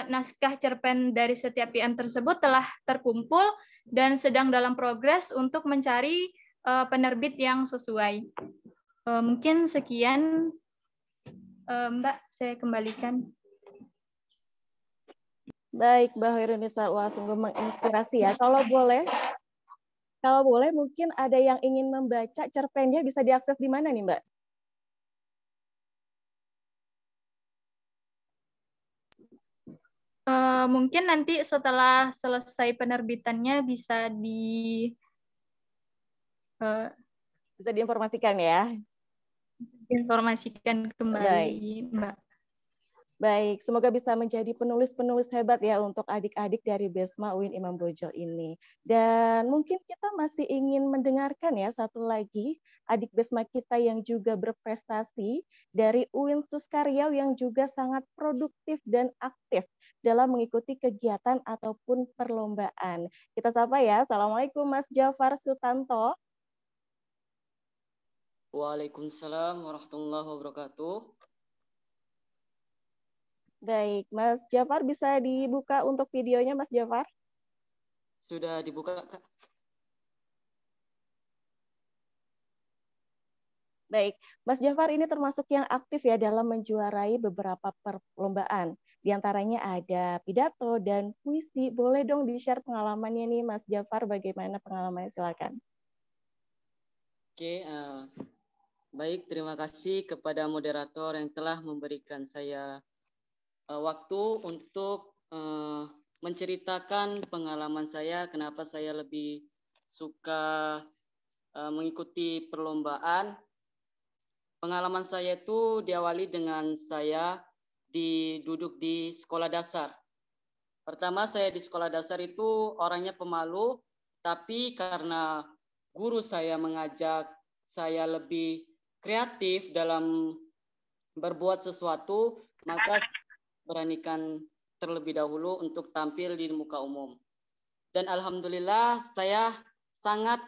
naskah cerpen dari setiap PM tersebut telah terkumpul dan sedang dalam progres untuk mencari penerbit yang sesuai. Mungkin sekian, Mbak, saya kembalikan.
Baik, Mbak Hoirunisa, wah sungguh menginspirasi ya. Kalau boleh mungkin ada yang ingin membaca cerpennya, bisa diakses di mana nih, Mbak?
Mungkin nanti setelah selesai penerbitannya bisa
diinformasikan ya.
Informasikan kembali, Mbak.
Baik, semoga bisa menjadi penulis-penulis hebat ya untuk adik-adik dari BESMA UIN Imam Bonjol ini. Dan mungkin kita masih ingin mendengarkan ya satu lagi adik BESMA kita yang juga berprestasi dari UIN Suskaryau yang juga sangat produktif dan aktif dalam mengikuti kegiatan ataupun perlombaan. Kita sapa ya. Assalamualaikum Mas Jafar Sutanto.
Waalaikumsalam warahmatullahi wabarakatuh.
Baik, Mas Jafar bisa dibuka untuk videonya, Mas Jafar?
Sudah dibuka, Kak.
Baik, Mas Jafar ini termasuk yang aktif ya dalam menjuarai beberapa perlombaan. Di antaranya ada pidato dan puisi. Boleh dong di-share pengalamannya nih, Mas Jafar, bagaimana pengalamannya? Silakan.
Oke, baik, terima kasih kepada moderator yang telah memberikan saya waktu untuk menceritakan pengalaman saya, kenapa saya lebih suka mengikuti perlombaan. Pengalaman saya itu diawali dengan saya duduk di sekolah dasar. Pertama saya di sekolah dasar itu orangnya pemalu, tapi karena guru saya mengajak saya lebih kreatif dalam berbuat sesuatu, maka beranikan terlebih dahulu untuk tampil di muka umum. Dan alhamdulillah saya sangat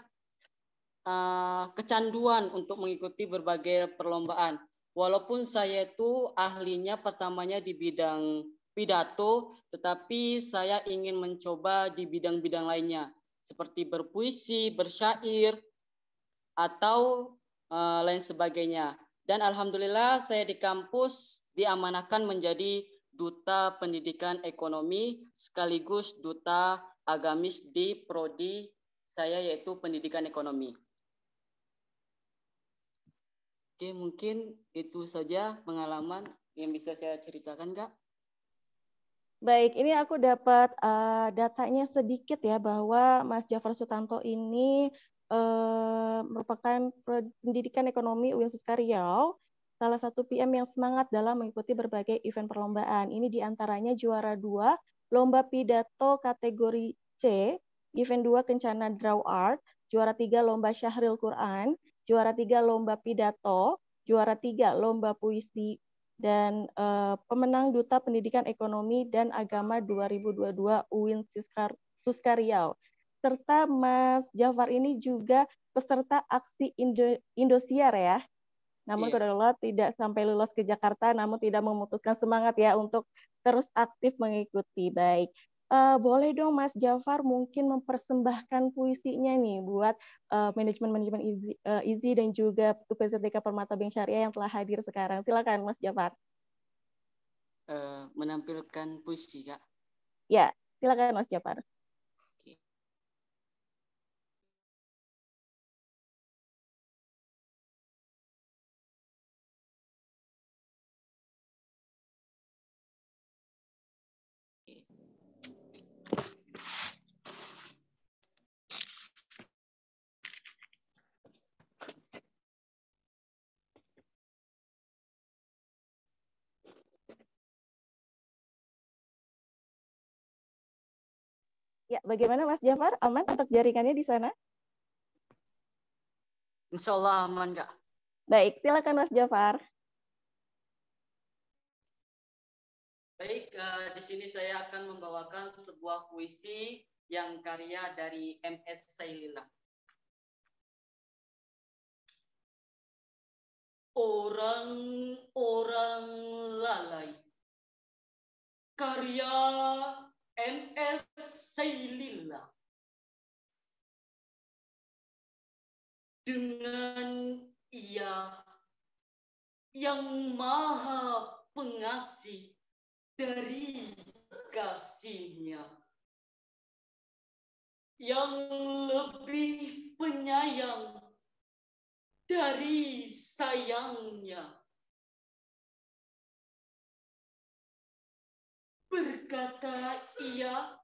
kecanduan untuk mengikuti berbagai perlombaan. Walaupun saya itu ahlinya pertamanya di bidang pidato, tetapi saya ingin mencoba di bidang-bidang lainnya, seperti berpuisi, bersyair, atau lain sebagainya. Dan alhamdulillah saya di kampus diamanahkan menjadi Duta Pendidikan Ekonomi sekaligus Duta Agamis di prodi saya, yaitu Pendidikan Ekonomi. Oke, mungkin itu saja pengalaman yang bisa saya ceritakan, Kak.
Baik, ini aku dapat datanya sedikit ya, bahwa Mas Jafar Sutanto ini merupakan pendidikan ekonomi UIN Siska Riau, salah satu PM yang semangat dalam mengikuti berbagai event perlombaan. Ini diantaranya juara 2 Lomba Pidato kategori C, event 2 Kencana Draw Art, juara 3 Lomba Syahril Quran, juara 3 Lomba Pidato, juara 3 Lomba Puisi, dan pemenang Duta Pendidikan Ekonomi dan Agama 2022 UIN Siska Riau. Serta Mas Jafar ini juga peserta aksi Indosiar ya. Namun qadarullah tidak sampai lulus ke Jakarta, namun tidak memutuskan semangat ya untuk terus aktif mengikuti. Baik, boleh dong Mas Jafar mungkin mempersembahkan puisinya nih buat manajemen IZI dan juga UPZDK Permata Bank Syariah yang telah hadir sekarang. Silakan Mas Jafar.
Menampilkan puisi, Kak?
Ya, silakan Mas Jafar. Ya, bagaimana Mas Jafar? Aman untuk jaringannya di sana?
Insya Allah aman, Kak.
Baik, silakan Mas Jafar.
Baik, di sini saya akan membawakan sebuah puisi yang karya dari MS Sailila. Orang-orang lalai, karya MS Sailila. Dengan Ia yang maha pengasih dari kasihnya, yang lebih penyayang dari sayangnya, berkata Ia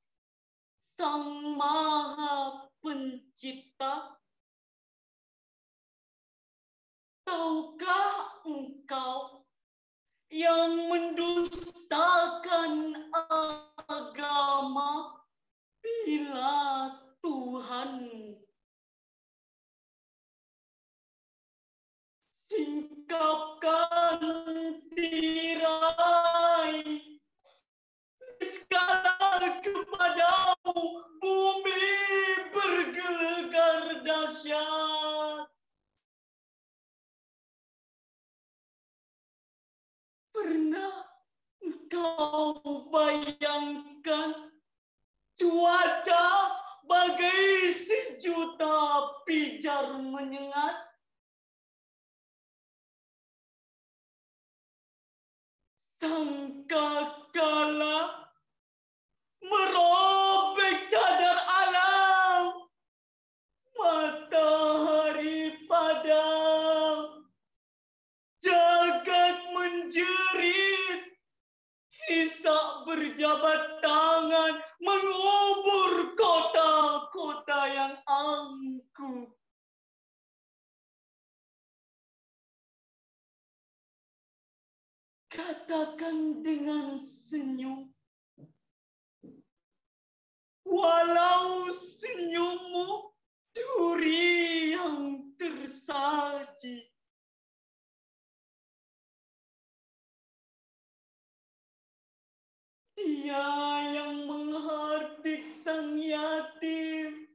Sang Maha Pencipta, tahukah engkau yang mendustakan agama bila Tuhan singkapkan tirai skala kepadamu, bumi bergelegar dahsyat. Pernah engkau bayangkan cuaca bagai sejuta pijar menyengat? Sangkakala merobek cadar alam, matahari padam, jagat menjerit, Isak berjabat tangan mengubur kota-kota yang angkuh. Katakan dengan senyum, walau senyummu duri yang tersaji. Dia yang menghardik sang yatim,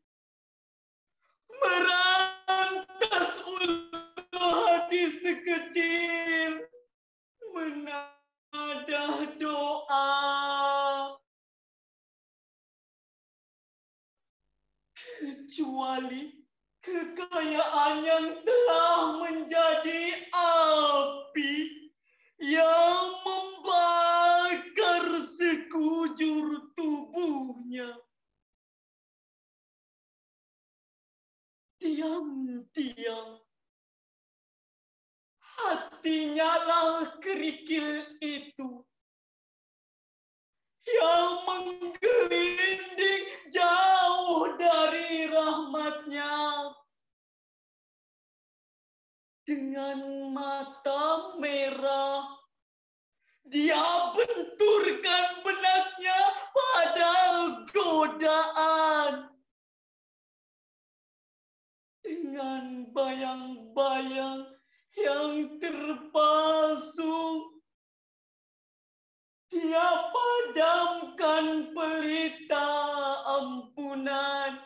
merantas ulu hati sekecil, menadah doa
kecuali kekayaan yang telah menjadi api yang membakar sekujur tubuhnya. Tiang-tiang, hatinya lah kerikil itu yang menggelinding jauh dari rahmatnya. Dengan mata merah, dia benturkan benaknya pada godaan. Dengan bayang-bayang yang terpasung, dia padamkan pelita ampunan.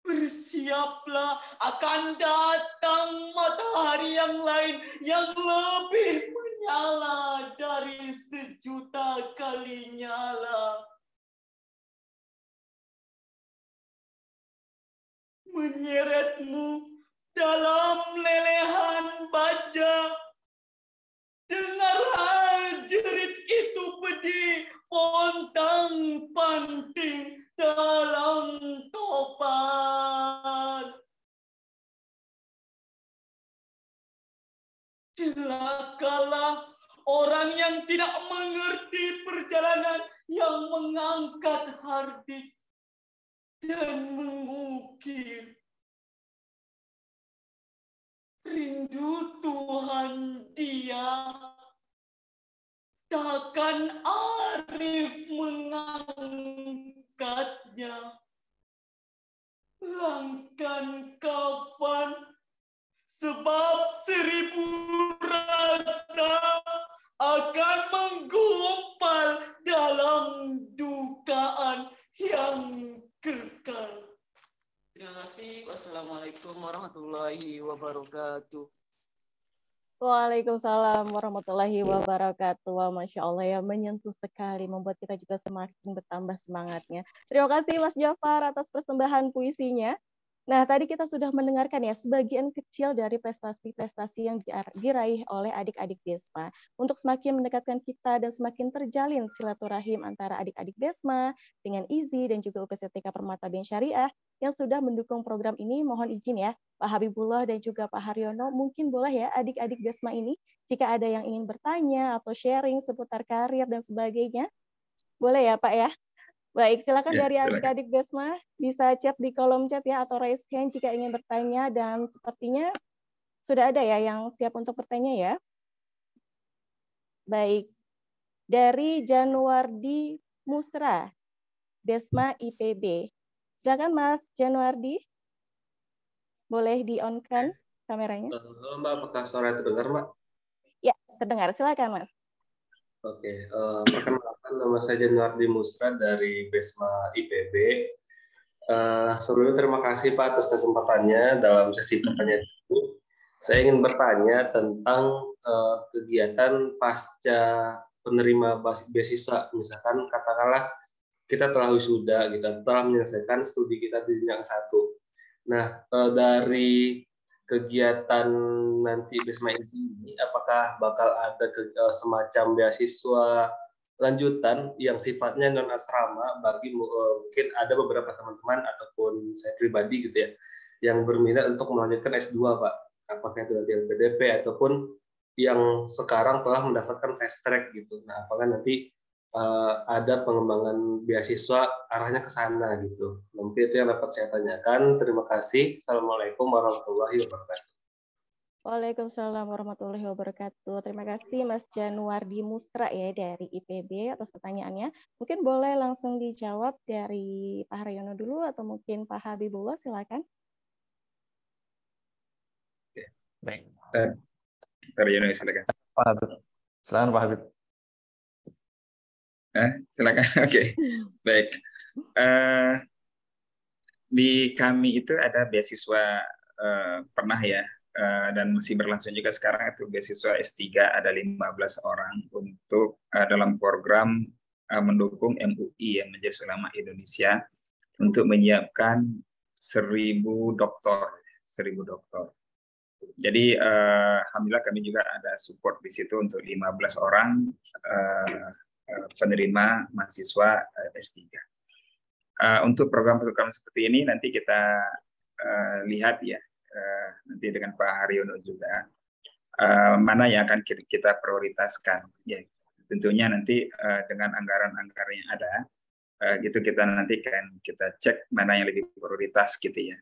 Bersiaplah, akan datang matahari yang lain yang lebih menyala dari sejuta kali nyala. Menyeretmu dalam lelehan baja. Dengarlah jerit itu pedih, pontang-panting dalam topan. Celakalah orang yang tidak mengerti perjalanan, yang mengangkat hardik dan mengukir. Rindu Tuhan dia, takkan arif mengangkatnya. Langkan kafan, sebab 1000 rasa akan menggumpal dalam dukaan yang kekal.
Terima kasih. Wassalamualaikum warahmatullahi wabarakatuh.
Waalaikumsalam warahmatullahi wabarakatuh. Wah, Masya Allah ya, menyentuh sekali, membuat kita juga semakin bertambah semangatnya. Terima kasih Mas Jafar atas persembahan puisinya. Nah, tadi kita sudah mendengarkan ya sebagian kecil dari prestasi-prestasi yang diraih oleh adik-adik Besma untuk semakin mendekatkan kita dan semakin terjalin silaturahim antara adik-adik Besma dengan IZI dan juga UPSTK Permata Bank Syariah yang sudah mendukung program ini. Mohon izin ya, Pak Habibullah dan juga Pak Haryono, mungkin boleh ya adik-adik Besma ini jika ada yang ingin bertanya atau sharing seputar karir dan sebagainya. Boleh ya Pak ya? Baik, silakan
Ya,
dari adik-adik Besma bisa chat di kolom chat ya atau raise hand jika ingin bertanya, dan sepertinya sudah ada ya yang siap untuk bertanya ya. Baik, dari Januardi Musra, Besma IPB. Silakan Mas Januardi, boleh di-on-kan kameranya.
Halo Mbak, apakah suara terdengar Mbak?
Ya, terdengar. Silakan Mas.
Oke, perkenalkan nama saya Januardi Musra dari Besma IPB. Sebelumnya terima kasih Pak atas kesempatannya dalam sesi pertanyaan ini. Saya ingin bertanya tentang kegiatan pasca penerima beasiswa. Misalkan katakanlah kita telah wisuda, kita telah menyelesaikan studi kita di jenjang 1. Nah, dari kegiatan nanti Besma ini, apakah bakal ada semacam beasiswa lanjutan yang sifatnya non asrama bagi mungkin ada beberapa teman-teman ataupun saya pribadi gitu ya yang berminat untuk melanjutkan S2 Pak, apakah itu nanti LPDP ataupun yang sekarang telah mendapatkan fast track gitu. Nah, apakah nanti ada pengembangan beasiswa arahnya ke sana gitu. Nanti itu yang dapat saya tanyakan. Terima kasih. Assalamualaikum warahmatullahi wabarakatuh.
Waalaikumsalam warahmatullahi wabarakatuh. Terima kasih Mas Januardi Musra ya dari IPB atas pertanyaannya. Mungkin boleh langsung dijawab dari Pak Haryono dulu atau mungkin Pak Habibullah, silakan.
Baik.
Pak Haryono, silakan.
Pak Habib. Silakan Pak Habib.
Silakan. Oke. Baik. Di kami itu ada beasiswa pernah ya, dan masih berlangsung juga sekarang, itu beasiswa S3 ada 15 orang untuk dalam program mendukung MUI ya, Majelis Ulama Indonesia, untuk menyiapkan 1.000 dokter. Jadi alhamdulillah kami juga ada support di situ untuk 15 orang penerima mahasiswa S3. Untuk program-program seperti ini nanti kita lihat ya, nanti dengan Pak Haryono juga mana yang akan kita prioritaskan. Ya, tentunya nanti dengan anggaran-anggaran yang ada, gitu kita nanti kan kita cek mana yang lebih prioritas gitu ya.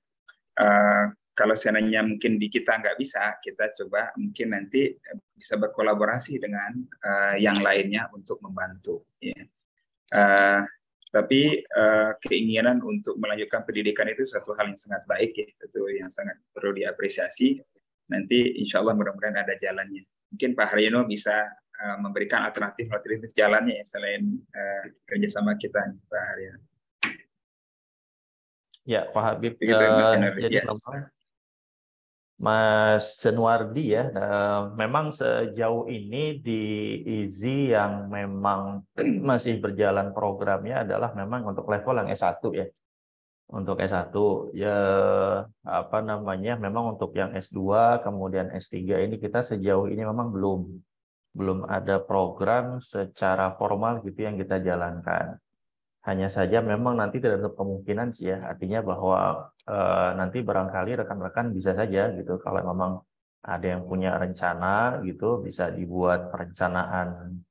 Kalau seandainya mungkin di kita nggak bisa, kita coba mungkin nanti bisa berkolaborasi dengan yang lainnya untuk membantu. Ya. Tapi keinginan untuk melanjutkan pendidikan itu suatu hal yang sangat baik, ya, itu yang sangat perlu diapresiasi. Nanti insya Allah mudah-mudahan ada jalannya. Mungkin Pak Haryono bisa memberikan alternatif jalannya ya, selain kerjasama kita, Pak Haryono.
Ya, Pak Habib.
Begitu,
Jadi memang Mas Januardi ya, memang sejauh ini di IZI yang memang masih berjalan programnya adalah memang untuk level yang S1 ya. Untuk S1 ya apa namanya, memang untuk yang S2 kemudian S3 ini kita sejauh ini memang belum ada program secara formal gitu yang kita jalankan. Hanya saja memang nanti tidak ada kemungkinan sih ya, artinya bahwa nanti barangkali rekan-rekan bisa saja gitu, kalau memang ada yang punya rencana gitu, bisa dibuat perencanaan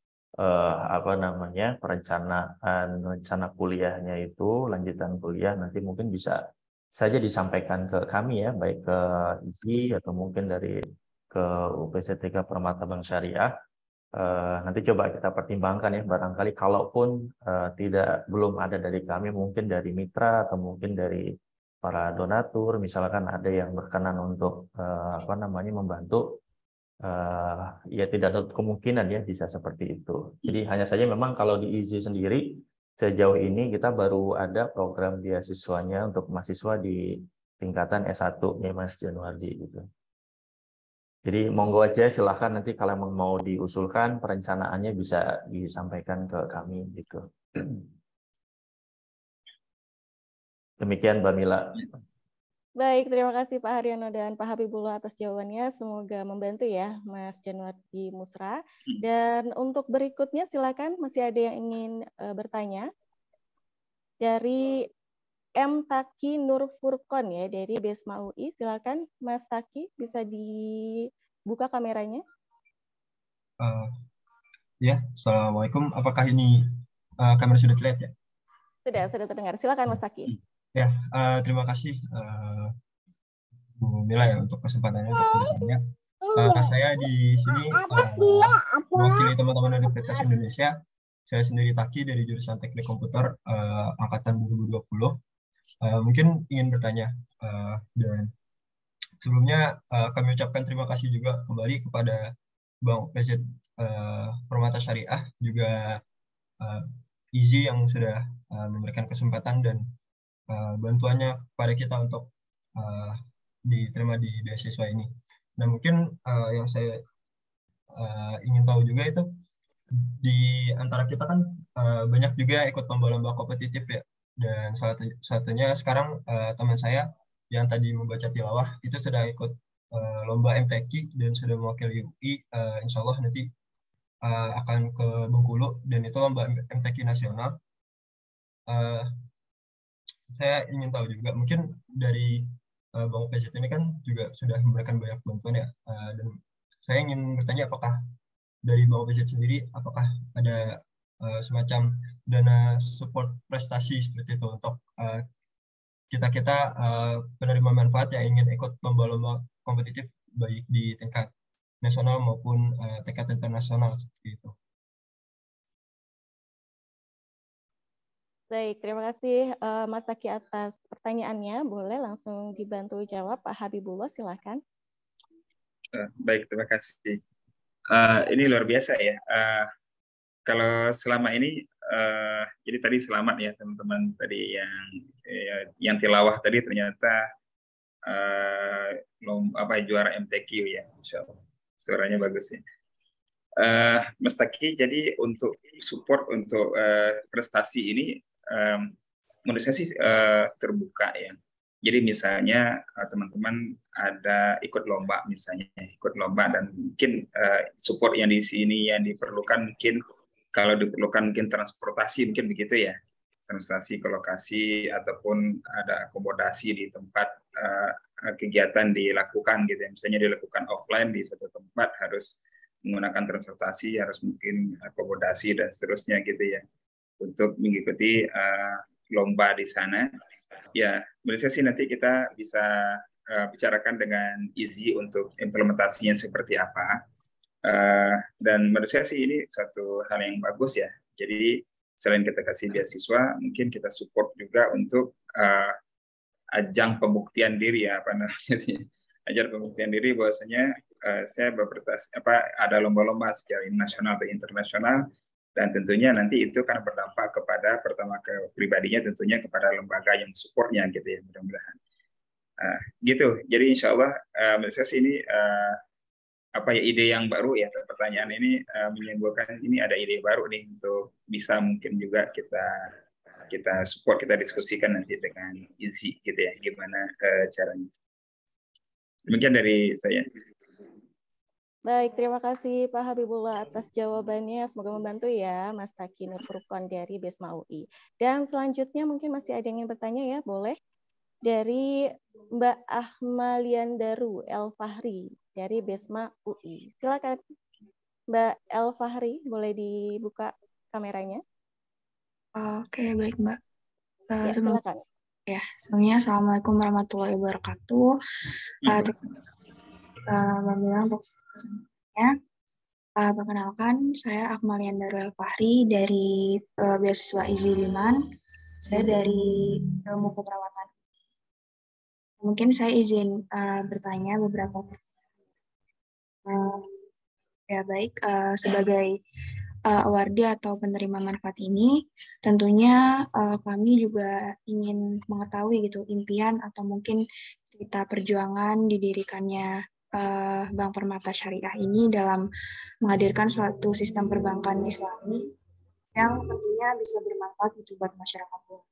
rencana kuliahnya itu, lanjutan kuliah nanti mungkin bisa saja disampaikan ke kami ya, baik ke IZI atau mungkin ke UPZTK Permata Bank Syariah. Nanti coba kita pertimbangkan ya, barangkali kalaupun belum ada dari kami, mungkin dari mitra atau mungkin dari para donatur, misalkan ada yang berkenan untuk membantu, ya tidak ada kemungkinan ya bisa seperti itu. Jadi hanya saja memang kalau di IZI sendiri sejauh ini kita baru ada program beasiswanya untuk mahasiswa di tingkatan S1 nih Mas Januardi gitu. Jadi monggo aja, silahkan nanti kalau mau diusulkan perencanaannya bisa disampaikan ke kami gitu. Demikian Mbak Mila.
Baik, terima kasih Pak Haryono dan Pak Habibullah atas jawabannya. Semoga membantu ya Mas Januardi Musra. Dan untuk berikutnya silakan, masih ada yang ingin bertanya. Dari M. Taki Nur Furqon ya, dari Besma UI. Silakan Mas Taki, bisa dibuka kameranya.
Ya, Assalamualaikum. Apakah ini kamera sudah terlihat ya?
Sudah terdengar. Silakan Mas Taki.
Ya, terima kasih Bu Mila ya untuk kesempatannya untuk bertanya. Saya di sini mewakili teman-teman Universitas Indonesia. Saya sendiri Taki dari jurusan Teknik Komputer angkatan 2020. Mungkin ingin bertanya, dan sebelumnya kami ucapkan terima kasih juga kembali kepada Bank UPZ Permata Syariah, juga IZI yang sudah memberikan kesempatan dan bantuannya pada kita untuk diterima di beasiswa ini. Nah mungkin yang saya ingin tahu juga itu, di antara kita kan banyak juga ikut lomba-lomba kompetitif ya. Dan salah satunya sekarang teman saya yang tadi membaca tilawah itu sudah ikut lomba MTQ dan sudah mewakili UI. Insya Allah nanti akan ke Bengkulu dan itu lomba MTQ nasional. Saya ingin tahu juga, mungkin dari Bank UPZ ini kan juga sudah memberikan banyak bantuan ya. Dan saya ingin bertanya, apakah dari Bank UPZ sendiri apakah ada semacam dana support prestasi seperti itu untuk kita penerima manfaat yang ingin ikut lomba-lomba kompetitif baik di tingkat nasional maupun tingkat internasional seperti itu.
Baik, terima kasih Mas Taki atas pertanyaannya. Boleh langsung dibantu jawab Pak Habibullah, silakan.
Baik, terima kasih. Ini luar biasa ya. Kalau selama ini, jadi tadi selamat ya teman-teman tadi yang tilawah tadi ternyata juara MTQ ya, Insya Allah. Suaranya bagus ya. Mas Taki, jadi untuk support untuk prestasi ini, menurut saya sih terbuka ya. Jadi misalnya teman-teman ada ikut lomba misalnya, ikut lomba dan mungkin support yang di sini yang diperlukan mungkin kalau diperlukan mungkin transportasi mungkin begitu ya, transportasi ke lokasi ataupun ada akomodasi di tempat kegiatan dilakukan gitu ya. Misalnya dilakukan offline di suatu tempat harus menggunakan transportasi, harus mungkin akomodasi dan seterusnya gitu ya untuk mengikuti lomba di sana. Ya, menurut saya sih nanti kita bisa bicarakan dengan IZI untuk implementasinya seperti apa. Dan menurut saya sih ini suatu hal yang bagus ya. Jadi selain kita kasih beasiswa, mungkin kita support juga untuk ajang pembuktian diri ya, apa namanya? Ajang pembuktian diri bahwasanya saya berprestasi ada lomba-lomba secara nasional atau internasional. Dan tentunya nanti itu akan berdampak kepada pertama ke pribadinya, tentunya kepada lembaga yang supportnya gitu ya, mudah-mudahan. Gitu. Jadi insya Allah menurut saya sih ini ide yang baru ya, pertanyaan ini menimbulkan ini ada ide baru nih untuk bisa mungkin juga kita support, kita diskusikan nanti dengan IZI gitu ya, gimana caranya. Demikian dari saya.
Baik, terima kasih Pak Habibullah atas jawabannya. Semoga membantu ya Mas Taki Nur Furqon dari BESMA UI. Dan selanjutnya mungkin masih ada yang ingin bertanya ya, boleh. Dari Mbak Ahmaliandaru El Fahri dari BESMA UI. Silakan Mbak El Fahri, boleh dibuka kameranya.
Oke, baik Mbak.
Ya, silakan.
Ya, sebelumnya Assalamualaikum warahmatullahi wabarakatuh. Mbak Mila untuk kesempatannya. Perkenalkan, saya Ahmaliandaru El Fahri dari beasiswa IZI Biman. Saya dari ilmu keperawatan. Mungkin saya izin bertanya beberapa ya baik, sebagai awardee atau penerima manfaat ini, tentunya kami juga ingin mengetahui gitu impian atau mungkin cerita perjuangan didirikannya Bank Permata Syariah ini dalam menghadirkan suatu sistem perbankan Islami yang tentunya bisa bermanfaat gitu buat masyarakat luas.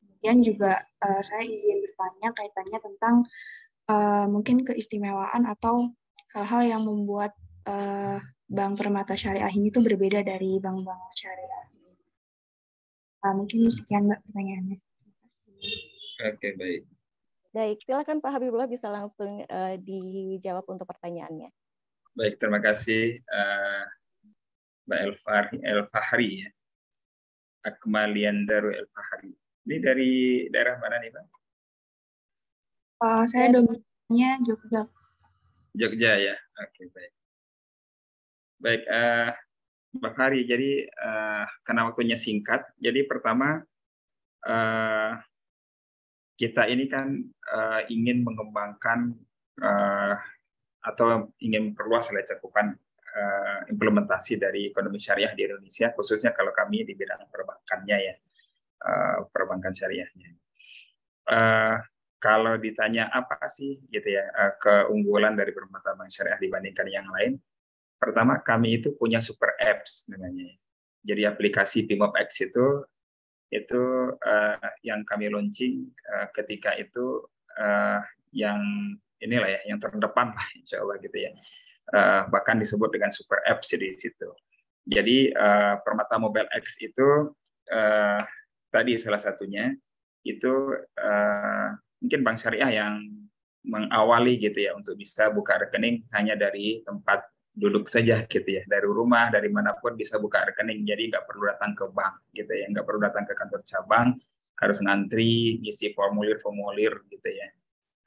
Kemudian juga saya izin bertanya kaitannya tentang mungkin keistimewaan atau hal-hal yang membuat Bank Permata Syariah ini tuh berbeda dari bank-bank syariah. Mungkin sekian Mbak pertanyaannya. Terima kasih.
Oke, baik.
Baik, silakan Pak Habibullah bisa langsung dijawab untuk pertanyaannya.
Baik, terima kasih Mbak El Fahri ya. Ahmaliandaru El Fahri. Ini dari daerah mana nih, Pak?
Saya domisilinya Jogja.
Jogja ya. Oke, baik. Baik, Mbak Fahri. Jadi karena waktunya singkat, jadi pertama kita ini kan ingin mengembangkan atau ingin memperluas cakupan implementasi dari ekonomi syariah di Indonesia, khususnya kalau kami di bidang perbankannya ya, perbankan syariahnya. Kalau ditanya apa sih gitu ya keunggulan dari Permata Bank Syariah dibandingkan yang lain, pertama kami itu punya super apps namanya. Jadi aplikasi PIMOB X itu yang kami launching ketika itu yang inilah ya yang terdepan lah insya Allah gitu ya, bahkan disebut dengan super apps di situ. Jadi Permata Mobile X itu tadi salah satunya itu mungkin bank syariah yang mengawali gitu ya untuk bisa buka rekening hanya dari tempat duduk saja gitu ya, dari rumah, dari manapun bisa buka rekening, jadi nggak perlu datang ke bank gitu ya, nggak perlu datang ke kantor cabang, harus ngantri, ngisi formulir-formulir gitu ya.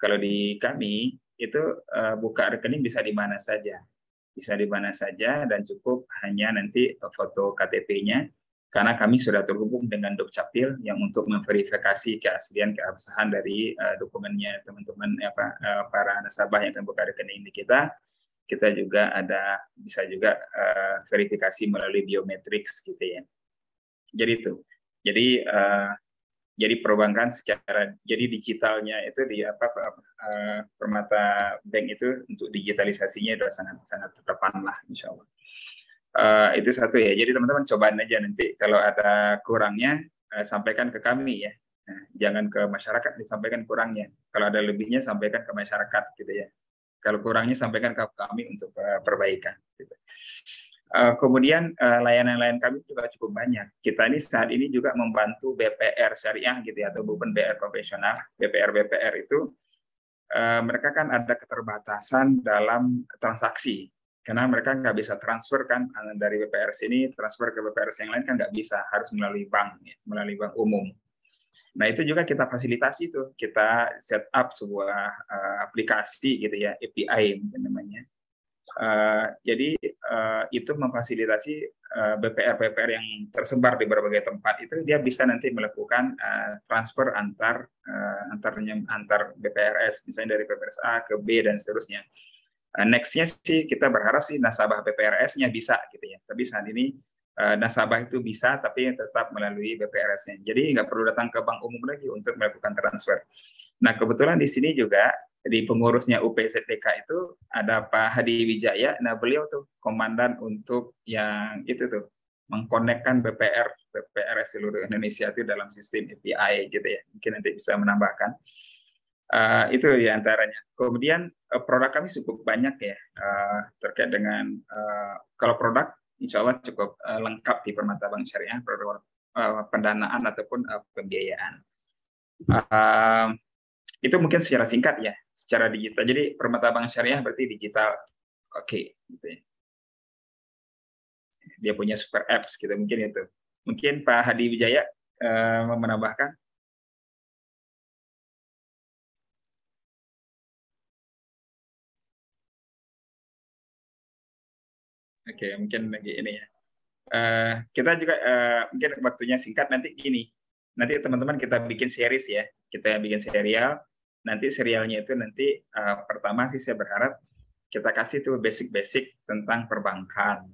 Kalau di kami itu buka rekening bisa di mana saja, dan cukup hanya nanti foto KTP-nya, karena kami sudah terhubung dengan Dukcapil yang untuk memverifikasi keaslian keabsahan dari dokumennya teman-teman para nasabah yang akan buka rekening di kita. Kita juga bisa juga verifikasi melalui biometrics gitu ya. Jadi itu. Jadi perbankan jadi digitalnya itu di Permata Bank itu untuk digitalisasinya sudah sangat terdepan lah insya Allah. Itu satu ya. Jadi teman-teman cobaan aja nanti kalau ada kurangnya sampaikan ke kami ya. Nah, jangan ke masyarakat disampaikan kurangnya. Kalau ada lebihnya sampaikan ke masyarakat gitu ya. Kalau kurangnya sampaikan ke kami untuk perbaikan. Gitu. Kemudian layanan-layanan kami juga cukup banyak. Kita ini saat ini juga membantu BPR syariah gitu ya, atau bukan BPR konvensional. BPR itu mereka kan ada keterbatasan dalam transaksi. Karena mereka nggak bisa transfer kan dari BPR sini transfer ke BPR yang lain kan nggak bisa, harus melalui bank, ya, melalui bank umum. Nah itu juga kita fasilitasi tuh, kita set up sebuah aplikasi gitu ya, API namanya. Jadi itu memfasilitasi BPR yang tersebar di berbagai tempat itu dia bisa nanti melakukan transfer antar BPRS, misalnya dari BPRS A ke B dan seterusnya. Next-nya sih kita berharap sih nasabah BPRS-nya bisa gitu ya. Tapi saat ini nasabah itu bisa tapi tetap melalui BPRS-nya. Jadi nggak perlu datang ke bank umum lagi untuk melakukan transfer. Nah kebetulan di sini juga di pengurusnya UPZDK itu ada Pak Hadi Wijaya. Nah beliau tuh komandan untuk yang itu tuh mengkonekkan BPRS seluruh Indonesia itu dalam sistem API gitu ya. Mungkin nanti bisa menambahkan. Itu di antaranya. Kemudian produk kami cukup banyak ya terkait dengan kalau produk insya Allah cukup lengkap di Permata Bank Syariah, produk pendanaan ataupun pembiayaan. Itu mungkin secara singkat ya, secara digital. Jadi Permata Bank Syariah berarti digital, oke, gitu ya. Dia punya super apps gitu, mungkin itu. Mungkin Pak Hadi Wijaya mau menambahkan. Oke, mungkin lagi ini ya. Kita juga mungkin waktunya singkat nanti gini. Nanti teman-teman kita bikin series ya. Kita bikin serial. Nanti serialnya itu nanti pertama sih saya berharap kita kasih tuh basic-basic tentang perbankan.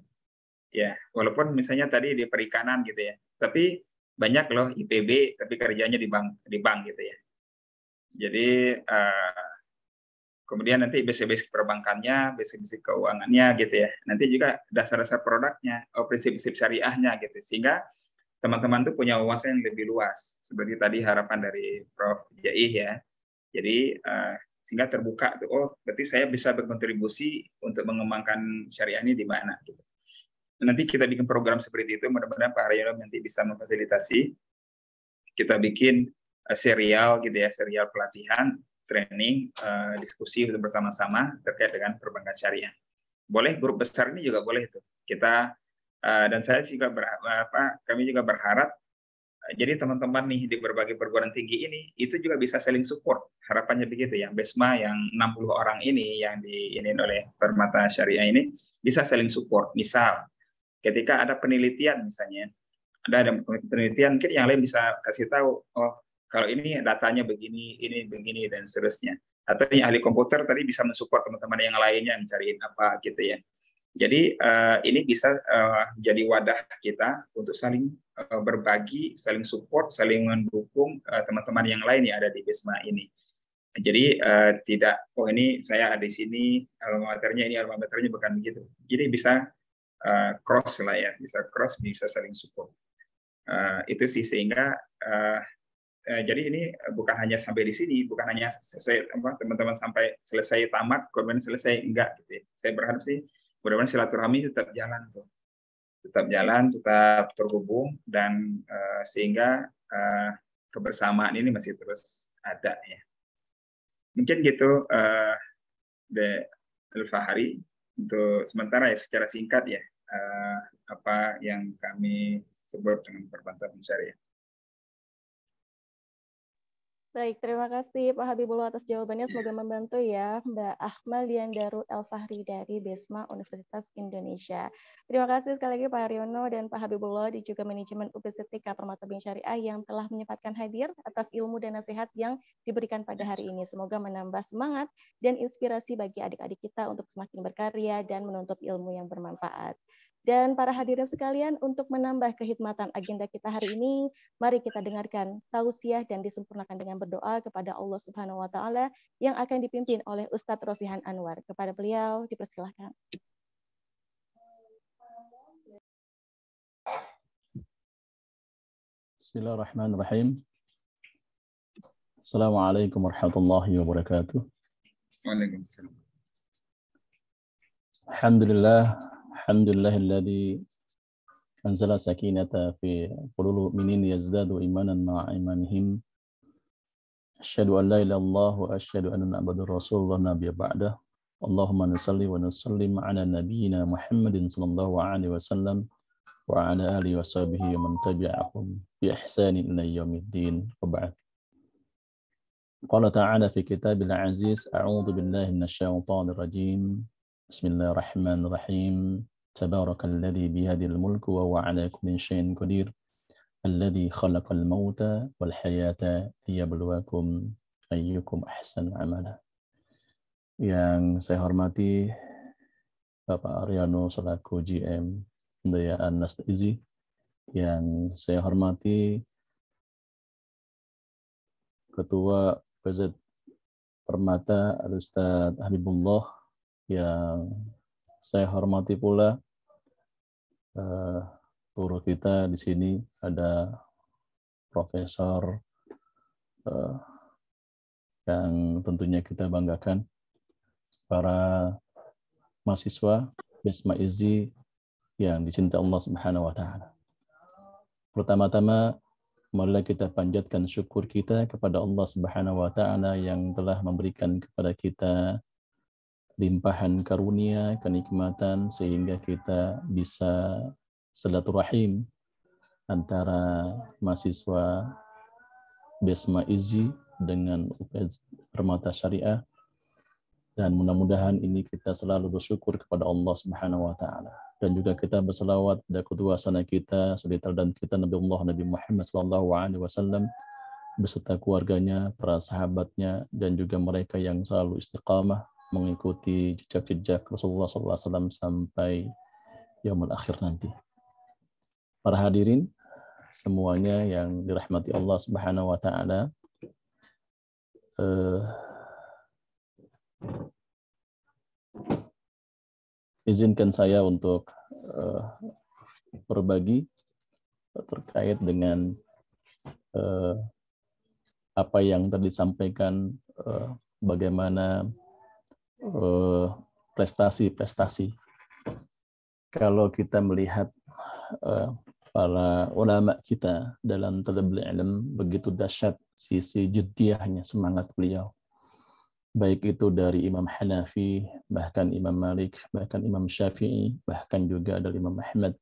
Ya, walaupun misalnya tadi di perikanan gitu ya. Tapi banyak loh IPB tapi kerjanya di bank gitu ya. Jadi kemudian nanti basic-basic perbankannya, basic-basic keuangannya gitu ya. Nanti juga dasar-dasar produknya, prinsip-prinsip syariahnya gitu. Sehingga teman-teman tuh punya wawasan yang lebih luas. Seperti tadi harapan dari Prof. Jaih ya. Jadi sehingga terbuka tuh, oh berarti saya bisa berkontribusi untuk mengembangkan syariah ini di mana gitu. Nanti kita bikin program seperti itu, mudah-mudahan Pak Haryono nanti bisa memfasilitasi. Kita bikin serial gitu ya, serial pelatihan, training, diskusi bersama-sama terkait dengan perbankan syariah. Boleh grup besar ini juga boleh itu. Kita dan saya juga kami juga berharap jadi teman-teman nih di berbagai perguruan tinggi ini itu juga bisa saling support. Harapannya begitu ya. BESMA yang 60 orang ini yang diinin oleh Permata Syariah ini bisa saling support. Misal ketika ada penelitian misalnya, ada penelitian mungkin yang lain bisa kasih tahu, oh kalau ini datanya begini, ini begini, dan seterusnya. Atau yang ahli komputer tadi bisa mensupport teman-teman yang lainnya mencariin apa gitu ya. Jadi ini bisa jadi wadah kita untuk saling berbagi, saling support, saling mendukung teman-teman yang lain yang ada di BESMA ini. Jadi tidak, oh ini saya ada di sini, alma maternya bukan begitu. Jadi bisa cross lah ya, bisa cross, bisa saling support. Itu sih sehingga jadi ini bukan hanya sampai di sini, bukan hanya selesai teman-teman sampai selesai tamat, kemudian selesai enggak gitu ya. Saya berharap sih mudah-mudahan silaturahmi tetap jalan tuh, tetap jalan, tetap terhubung dan sehingga kebersamaan ini masih terus ada ya. Mungkin gitu Al-Fahri untuk sementara ya secara singkat ya apa yang kami sebut dengan Perbankan Syariah.
Baik, terima kasih Pak Habibullah atas jawabannya. Semoga membantu ya Mbak Ahmal Diandaru El-Fahri dari BESMA Universitas Indonesia. Terima kasih sekali lagi Pak Haryono dan Pak Habibullah di juga manajemen UPZDK Permata Bank Syariah yang telah menyempatkan hadir atas ilmu dan nasihat yang diberikan pada hari ini. Semoga menambah semangat dan inspirasi bagi adik-adik kita untuk semakin berkarya dan menuntut ilmu yang bermanfaat. Dan para hadirin sekalian, untuk menambah kehikmatan agenda kita hari ini, mari kita dengarkan tausiah dan disempurnakan dengan berdoa kepada Allah Subhanahu wa taala yang akan dipimpin oleh Ustadz Rosihan Anwar. Kepada beliau dipersilahkan.
Bismillahirrahmanirrahim. Assalamualaikum warahmatullahi wabarakatuh.
Waalaikumsalam.
Alhamdulillahilladzi anzala sakinata fi qulubil mu'minin yazdadu imanan ma'a imanihim. Asyhadu an la ilaha illallah wa asyhadu anna Muhammadar Rasulullah nabiyya ba'dah. Allahumma nusalli wa nusallim ala nabiyyina Muhammadin sallallahu alaihi wasallam wa ala alihi wa sahbihi wa man tabi'ahum bi ihsanin ila yaumiddin. Wa ba'd. Qala ta'ala fi kitabil aziz, a'udzu billahi minasyaitonir rajim. Bismillahirrahmanirrahim. Tabarakalladzi biyadil mulku wa huwa 'ala kulli syai'in qadir. Alladzi khalaqal mauta wal hayata liyabluwakum ayyukum ahsanu amala. Yang saya hormati Bapak Ariano selaku GM Pendayaan Nastaizi, yang saya hormati Ketua PZ Permata Al-Ustadz Habibullah, yang saya hormati pula guru kita di sini, ada profesor yang tentunya kita banggakan, para mahasiswa Besma Izzi yang dicintai Allah Subhanahu wa taala. Pertama-tama marilah kita panjatkan syukur kita kepada Allah Subhanahu wa taala yang telah memberikan kepada kita limpahan karunia, kenikmatan sehingga kita bisa silaturahim antara mahasiswa Besma Izzi dengan UPZ Permata Syariah, dan mudah-mudahan ini kita selalu bersyukur kepada Allah Subhanahu wa taala, dan juga kita berselawat pada kedua sana kita, suri teladan kita Nabi Muhammad sallallahu alaihi wasallam beserta keluarganya, para sahabatnya, dan juga mereka yang selalu istiqamah mengikuti jejak-jejak Rasulullah sallallahu alaihi wasallam sampai yaumul akhir nanti. Para hadirin semuanya yang dirahmati Allah Subhanahu wa taala, izinkan saya untuk berbagi terkait dengan apa yang tadi disampaikan, bagaimana prestasi-prestasi. Kalau kita melihat para ulama kita dalam talabul ilm, begitu dahsyat sisi jiddiyahnya, semangat beliau. Baik itu dari Imam Hanafi, bahkan Imam Malik, bahkan Imam Syafi'i, bahkan juga dari Imam Ahmad,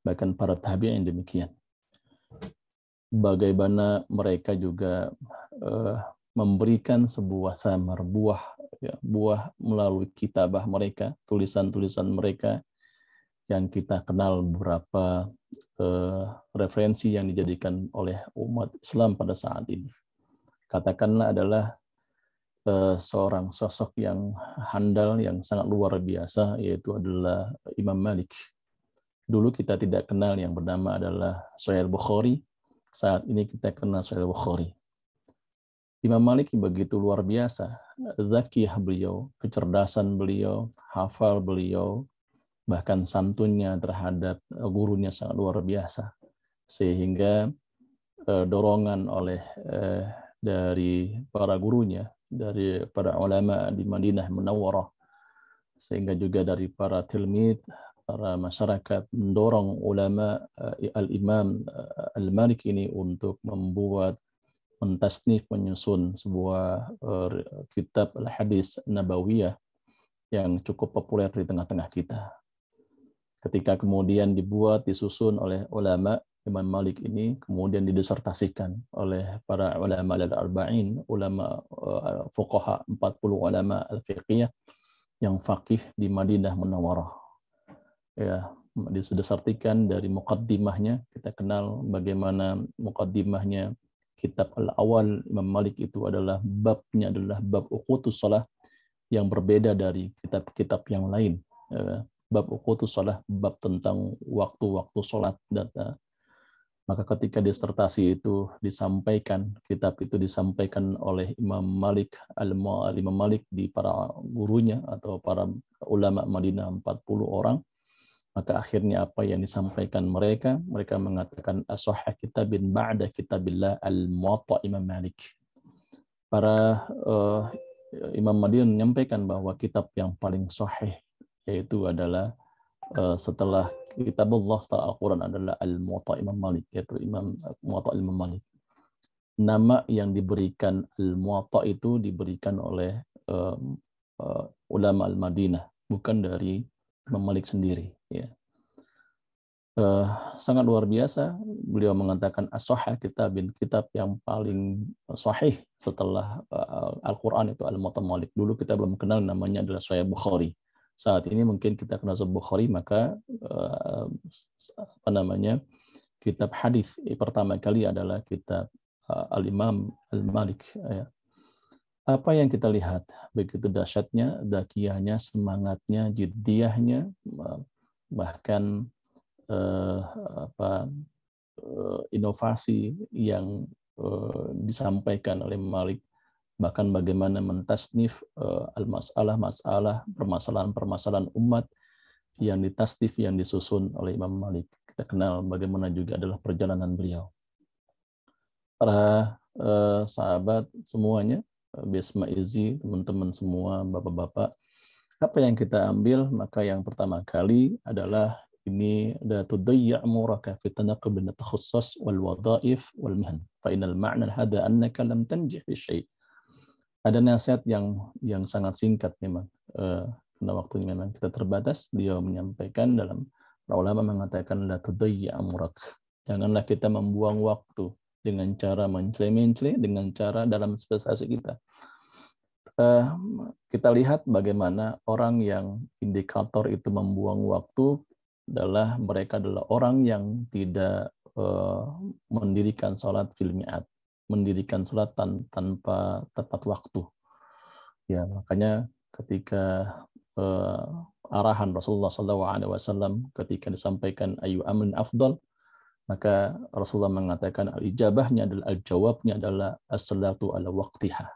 bahkan para tabi'in demikian. Bagaimana mereka juga memberikan sebuah samar, buah melalui kitabah mereka, tulisan-tulisan mereka yang kita kenal beberapa referensi yang dijadikan oleh umat Islam pada saat ini. Katakanlah adalah seorang sosok yang handal, yang sangat luar biasa, yaitu adalah Imam Malik. Dulu kita tidak kenal yang bernama adalah Sahih Bukhari, saat ini kita kenal Sahih Bukhari. Imam Malik begitu luar biasa, zakiyah beliau, kecerdasan beliau, hafal beliau, bahkan santunnya terhadap gurunya sangat luar biasa, sehingga dorongan oleh dari para gurunya, dari para ulama di Madinah Munawwarah, sehingga juga dari para tilmid, para masyarakat mendorong ulama al-Imam al-Malik ini untuk membuat, mentasnif, menyusun sebuah kitab al-hadis nabawiyah yang cukup populer di tengah-tengah kita. Ketika kemudian dibuat, disusun oleh ulama, Imam Malik ini kemudian didisertasikan oleh para ulama al-arba'in, ulama fuqaha, 40 ulama al-fiqhiyah yang faqih di Madinah Munawwarah. Ya, disertasikan dari muqaddimahnya, kita kenal bagaimana muqaddimahnya kitab al-awal Imam Malik itu adalah babnya adalah bab uqutus shalah, yang berbeda dari kitab-kitab yang lain. Bab uqutus shalah, bab tentang waktu-waktu sholat. Maka ketika disertasi itu disampaikan, kitab itu disampaikan oleh Imam Malik, Imam Malik di para gurunya atau para ulama Madinah 40 orang, maka akhirnya apa yang disampaikan mereka mengatakan ashah kitabin ba'da kitabillah al-Muwatta Imam Malik. para Imam Madin menyampaikan bahwa kitab yang paling sahih yaitu adalah setelah kitab Allah, setelah Al-Quran adalah Al-Muwatta Imam Malik, yaitu Muwatta Imam Malik. Nama yang diberikan Al-Muwatta itu diberikan oleh ulama Al-Madinah, bukan dari Imam Malik sendiri. Ya. Sangat luar biasa. Beliau mengatakan as-sahih kitabin, kitab yang paling sahih setelah Al-Quran itu Al-Muwatta Malik. Dulu kita belum kenal namanya adalah Sahih Bukhari. Saat ini mungkin kita kenal Sahih Bukhari, maka kitab hadis pertama kali adalah kitab Al-Imam Al-Malik. Apa yang kita lihat begitu dahsyatnya, dakiyahnya, semangatnya, jiddiyahnya, bahkan inovasi yang disampaikan oleh Malik, bahkan bagaimana mentasnif masalah permasalahan umat yang ditasnif, yang disusun oleh Imam Malik. Kita kenal bagaimana juga adalah perjalanan beliau. Para sahabat semuanya, Bisma Izi, teman-teman semua, bapak-bapak, apa yang kita ambil? Maka yang pertama kali adalah ini la tudayya' umuraka fi tanaqub bin takhasus wal wadhaif wal mihan fa innal ma'na hada annaka lam tanjih fi syai'. Ada nasihat yang sangat singkat memang, karena waktunya memang kita terbatas. Beliau menyampaikan, dalam para ulama mengatakan la tudayya' umurak, janganlah kita membuang waktu dengan cara mencela-mencela, dengan cara dalam spesialisasi kita. Kita lihat bagaimana orang yang indikator itu membuang waktu adalah mereka adalah orang yang tidak mendirikan sholat fil mi'at, mendirikan sholat tanpa tepat waktu. Ya, makanya ketika arahan Rasulullah SAW ketika disampaikan ayu amin afdal, maka Rasulullah mengatakan al-ijabahnya adalah, al-jawabnya adalah as-salatu ala waqtiha,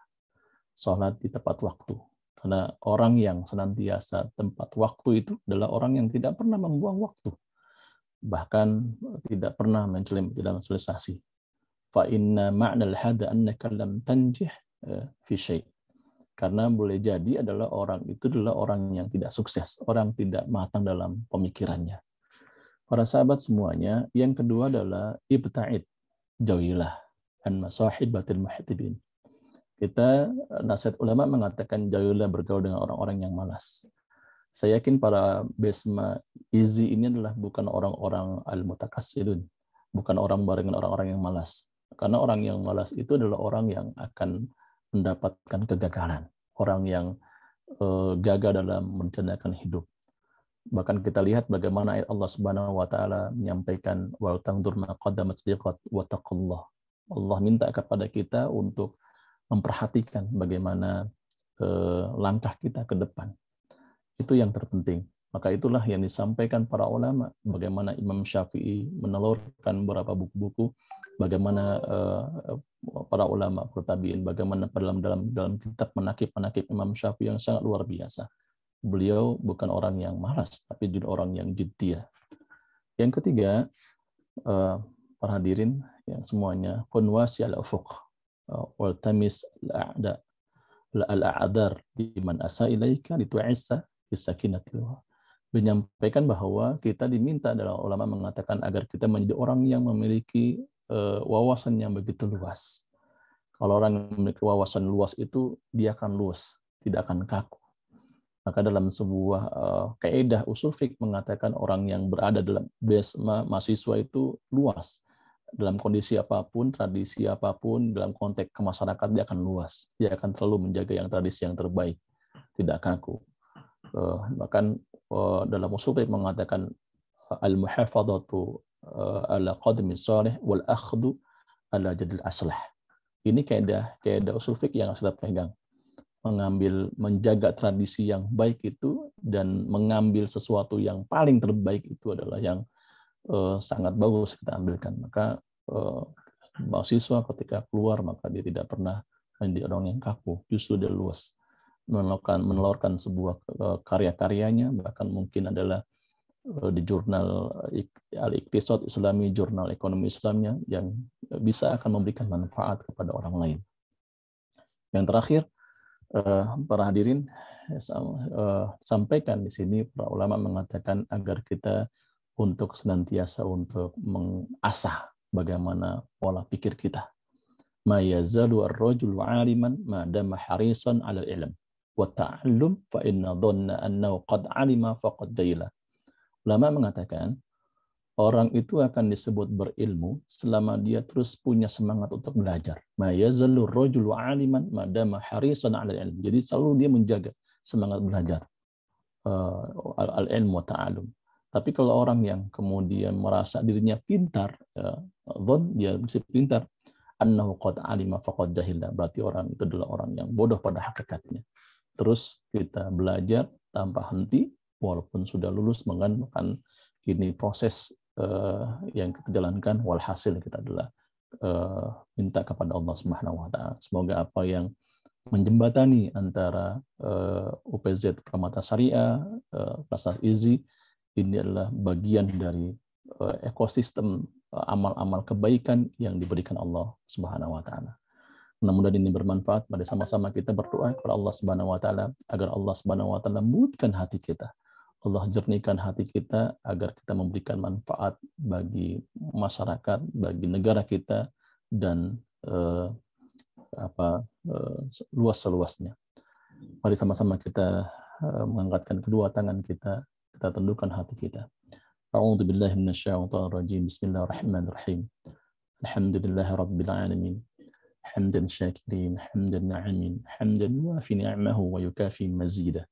sholat di tepat waktu. Karena orang yang senantiasa tempat waktu itu adalah orang yang tidak pernah membuang waktu, bahkan tidak pernah mencela-mencela. Fa inna ma'nal hada annaka lam tanjih fi syai'. Karena boleh jadi adalah orang itu adalah orang yang tidak sukses, orang tidak matang dalam pemikirannya. Para sahabat semuanya, yang kedua adalah ibta'id, jauhilah an masahibatil muhtibin. Kita, nasihat ulama mengatakan jauhilah bergaul dengan orang-orang yang malas. Saya yakin para Besma Izi ini adalah bukan orang-orang al-mutakassirun, bukan orang barengan orang-orang yang malas. Karena orang yang malas itu adalah orang yang akan mendapatkan kegagalan, orang yang gagal dalam merencanakan hidup. Bahkan kita lihat bagaimana ayat Allah Subhanahu wa taala menyampaikan wal tangdur ma qaddamat liqat wa taqullah. Allah minta kepada kita untuk memperhatikan bagaimana langkah kita ke depan. Itu yang terpenting. Maka itulah yang disampaikan para ulama, bagaimana Imam Syafi'i menelurkan beberapa buku-buku, bagaimana para ulama tabi'in, bagaimana dalam kitab manaqib Imam Syafi'i yang sangat luar biasa. Beliau bukan orang yang malas, tapi juga orang yang jiddiyah. Yang ketiga, para hadirin yang semuanya, kun wasi al-ufuq wal tamis al-a'dar liman asa ilaika litu'issa bisakinatil. Menyampaikan bahwa kita diminta adalah ulama mengatakan agar kita menjadi orang yang memiliki wawasan yang begitu luas. Kalau orang yang memiliki wawasan luas itu dia akan luas, tidak akan kaku. Maka dalam sebuah kaidah usul fiqh mengatakan orang yang berada dalam mahasiswa itu luas. Dalam kondisi apapun, tradisi apapun, dalam konteks kemasyarakat dia akan luas. Dia akan selalu menjaga yang tradisi yang terbaik, tidak kaku. Bahkan dalam usul fiqh mengatakan al-muhafadzatu ala qadmi shalih wal akhdhu ala jadil aslah. Ini kaidah usul fiqh yang harus kita pegang. Menjaga tradisi yang baik itu dan mengambil sesuatu yang paling terbaik itu adalah yang sangat bagus kita ambilkan. Maka mahasiswa ketika keluar maka dia tidak pernah menjadi orang yang kaku, justru dia luas, menelurkan sebuah karya-karyanya, bahkan mungkin adalah di jurnal Al-Iqtisad Islami, jurnal ekonomi Islamnya yang bisa akan memberikan manfaat kepada orang lain. Yang terakhir, para hadirin, sampaikan di sini para ulama mengatakan agar kita untuk senantiasa untuk mengasah bagaimana pola pikir kita. Ma yazalu ar-rajulu 'aliman ma dama harisan 'ala al-'ilm wa ta'allum fa inna dhanna annahu qad 'alima faqad jahila. Ulama mengatakan orang itu akan disebut berilmu selama dia terus punya semangat untuk belajar. Ma yazalu ar-rajulu 'aliman ma dama harisan 'ala al-'ilm. Jadi selalu dia menjaga semangat belajar. Al-'ilm wa ta'allum. Tapi kalau orang yang kemudian merasa dirinya pintar, dia bisa pintar, annahu qad alima faqad jahila, berarti orang itu adalah orang yang bodoh pada hakikatnya. Terus kita belajar tanpa henti, walaupun sudah lulus, mengenai ini proses yang kita jalankan, walhasil kita adalah minta kepada Allah Subhanahu wa Ta'ala. Semoga apa yang menjembatani antara UPZ Permata Syariah, Plastas Easy, ini adalah bagian dari ekosistem amal-amal kebaikan yang diberikan Allah Subhanahu wa Ta'ala. Mudah-mudahan ini bermanfaat. Mari sama-sama kita berdoa kepada Allah Subhanahu wa Ta'ala agar Allah Subhanahu wa Ta'ala lembutkan hati kita. Allah jernihkan hati kita agar kita memberikan manfaat bagi masyarakat, bagi negara kita, dan luas-seluasnya. Mari sama-sama kita mengangkatkan kedua tangan kita tundukkan hati kita. A'udzu billahi minasyaitonir rajim. Bismillahirrahmanirrahim. Alhamdulillahirabbil alamin. Hamdan syakirin, hamdan na'imin, hamdan yuafi ni'amahu wa yukafi mazidah.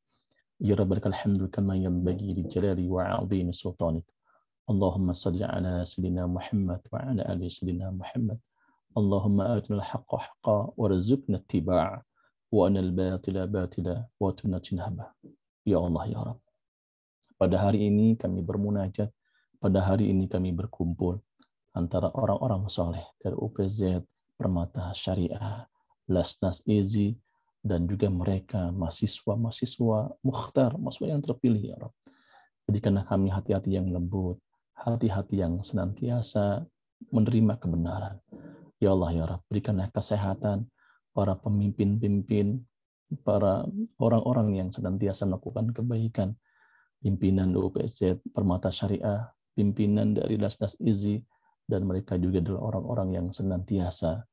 Ya rabbal hamdu kama yanbaghi li jalali wa 'azimi sultanik. Allahumma shalli ala sayyidina Muhammad wa ala ali sayyidina Muhammad. Allahumma atina al-haqqa haqqan warzuqna ittiba'a wa anil batila batila wa tunajinaba. Ya Allah ya Rabb. Pada hari ini kami bermunajat, pada hari ini kami berkumpul antara orang-orang soleh dari UPZ, Permata Syariah, Plastas Easy, dan juga mereka mahasiswa-mahasiswa mukhtar, mahasiswa yang terpilih ya Rabb. Jadikanlah kami hati-hati yang lembut, hati-hati yang senantiasa menerima kebenaran. Ya Allah ya Rabb, berikanlah kesehatan para pemimpin-pemimpin, para orang-orang yang senantiasa melakukan kebaikan, pimpinan UPZ Permata Syariah, pimpinan dari Plastas Easy, dan mereka juga adalah orang-orang yang senantiasa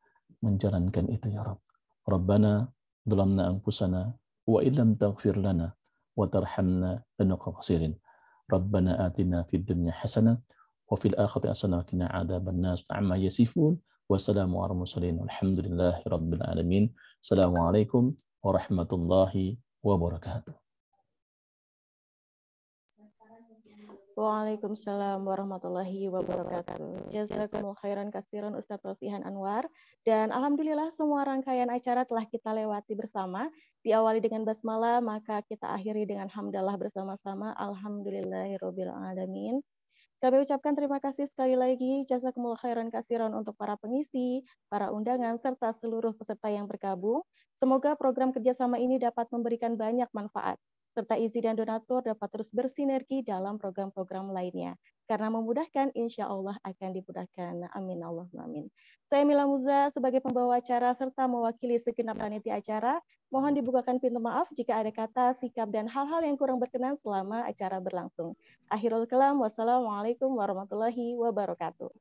menjalankan itu ya Rabb. Rabbana dhalamna anfusana wa illam taghfir lana wa tarhamna lanakunanna khasirin. Rabbana atina fid dunya hasanah wa fil akhirati hasanah wa qina adzabannar. Amma yasifun. Wassalamu ala mursalin. Alhamdulillahi rabbil alamin. Assalamualaikum warahmatullahi wabarakatuh.
Waalaikumsalam warahmatullahi wabarakatuh. Jazakumullah khairan katsiran Ustadz Rosihan Anwar. Dan alhamdulillah semua rangkaian acara telah kita lewati bersama. Diawali dengan basmalah, maka kita akhiri dengan hamdalah bersama-sama. Alhamdulillahirabbil alamin. Kami ucapkan terima kasih sekali lagi. Jazakumullah khairan katsiran untuk para pengisi, para undangan, serta seluruh peserta yang bergabung. Semoga program kerjasama ini dapat memberikan banyak manfaat, serta Easy dan donatur dapat terus bersinergi dalam program-program lainnya. Karena memudahkan, insya Allah akan dimudahkan. Amin Allahumma amin. Saya Mila Muza sebagai pembawa acara serta mewakili segenap panitia acara. Mohon dibukakan pintu maaf jika ada kata, sikap, dan hal-hal yang kurang berkenan selama acara berlangsung. Akhirul kalam, wassalamualaikum warahmatullahi wabarakatuh.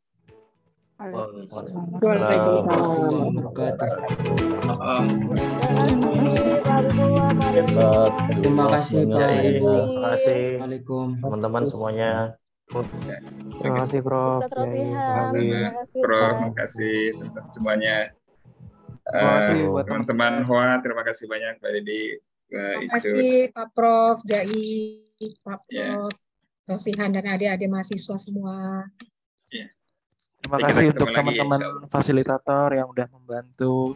Terima kasih Pak Ibu.
Terima kasih
Assalamualaikum
teman-teman semuanya.
Terima kasih Prof.
Terima kasih teman-teman semuanya.
Terima kasih buat
teman-teman Hoa, terima kasih banyak Pak Didi.
Terima kasih Pak Prof, Jai, Pak Prof, Rosihan, dan adik-adik mahasiswa semua.
Terima kasih untuk teman-teman fasilitator yang udah membantu.